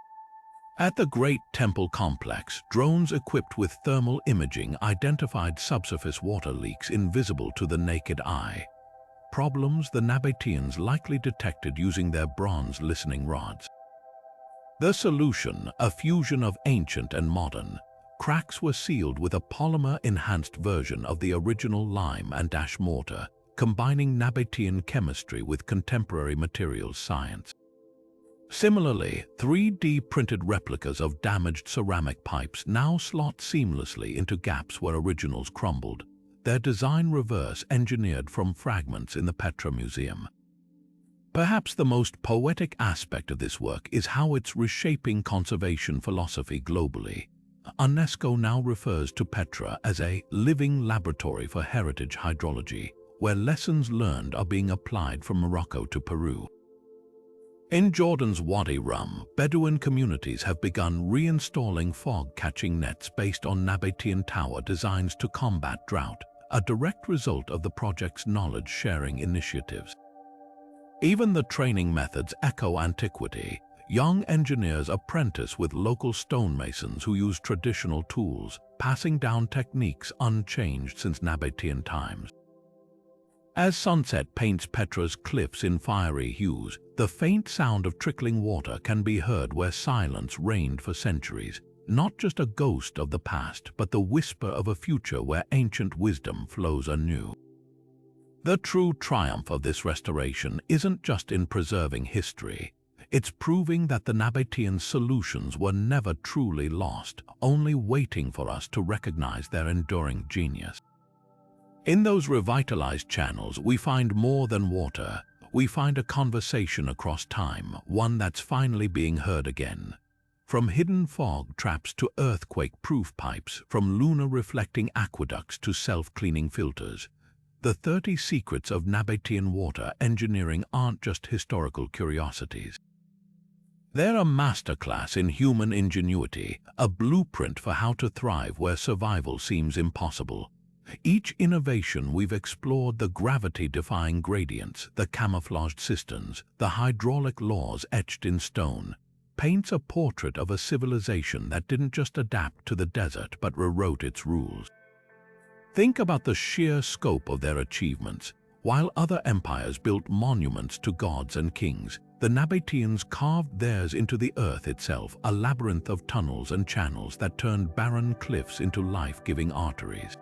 [SPEAKER 1] At the Great Temple Complex, drones equipped with thermal imaging identified subsurface water leaks invisible to the naked eye. Problems the Nabateans likely detected using their bronze listening rods. The solution, a fusion of ancient and modern. Cracks were sealed with a polymer-enhanced version of the original lime and ash mortar, combining Nabatean chemistry with contemporary materials science. Similarly, 3D printed replicas of damaged ceramic pipes now slot seamlessly into gaps where originals crumbled, their design reverse engineered from fragments in the Petra Museum. Perhaps the most poetic aspect of this work is how it's reshaping conservation philosophy globally. UNESCO now refers to Petra as a living laboratory for heritage hydrology, where lessons learned are being applied from Morocco to Peru. In Jordan's Wadi Rum, Bedouin communities have begun reinstalling fog-catching nets based on Nabatean tower designs to combat drought, a direct result of the project's knowledge-sharing initiatives. Even the training methods echo antiquity. Young engineers apprentice with local stonemasons who use traditional tools, passing down techniques unchanged since Nabatean times. As sunset paints Petra's cliffs in fiery hues, the faint sound of trickling water can be heard where silence reigned for centuries, not just a ghost of the past, but the whisper of a future where ancient wisdom flows anew. The true triumph of this restoration isn't just in preserving history. It's proving that the Nabatean solutions were never truly lost, only waiting for us to recognize their enduring genius. In those revitalized channels, we find more than water. We find a conversation across time, one that's finally being heard again. From hidden fog traps to earthquake-proof pipes, from lunar-reflecting aqueducts to self-cleaning filters, the 30 secrets of Nabatean water engineering aren't just historical curiosities. They're a masterclass in human ingenuity, a blueprint for how to thrive where survival seems impossible. Each innovation we've explored, the gravity-defying gradients, the camouflaged cisterns, the hydraulic laws etched in stone, paints a portrait of a civilization that didn't just adapt to the desert but rewrote its rules. Think about the sheer scope of their achievements. While other empires built monuments to gods and kings, the Nabateans carved theirs into the earth itself, a labyrinth of tunnels and channels that turned barren cliffs into life-giving arteries.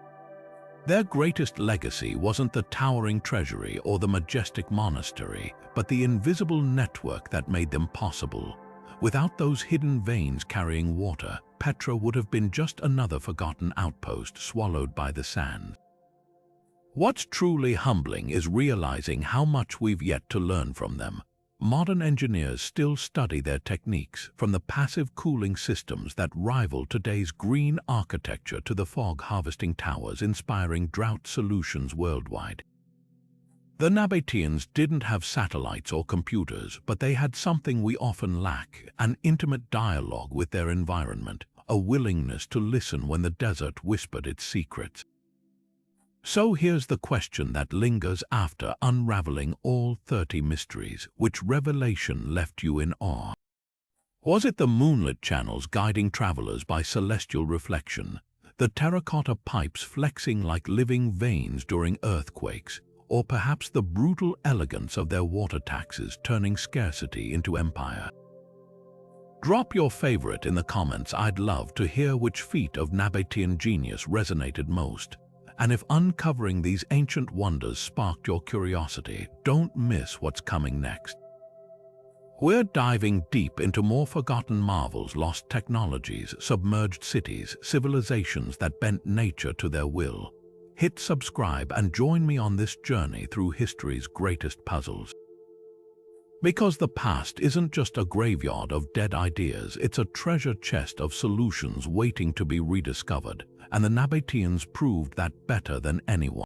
[SPEAKER 1] Their greatest legacy wasn't the towering treasury or the majestic monastery, but the invisible network that made them possible. Without those hidden veins carrying water, Petra would have been just another forgotten outpost swallowed by the sand. What's truly humbling is realizing how much we've yet to learn from them. Modern engineers still study their techniques, from the passive cooling systems that rival today's green architecture to the fog-harvesting towers inspiring drought solutions worldwide. The Nabateans didn't have satellites or computers, but they had something we often lack: an intimate dialogue with their environment, a willingness to listen when the desert whispered its secrets. So here's the question that lingers after unraveling all 30 mysteries: which revelation left you in awe? Was it the moonlit channels guiding travelers by celestial reflection, the terracotta pipes flexing like living veins during earthquakes, or perhaps the brutal elegance of their water taxes turning scarcity into empire? Drop your favorite in the comments. I'd love to hear which feat of Nabatean genius resonated most. And if uncovering these ancient wonders sparked your curiosity, don't miss what's coming next. We're diving deep into more forgotten marvels, lost technologies, submerged cities, civilizations that bent nature to their will. Hit subscribe and join me on this journey through history's greatest puzzles. Because the past isn't just a graveyard of dead ideas, it's a treasure chest of solutions waiting to be rediscovered, and the Nabateans proved that better than anyone.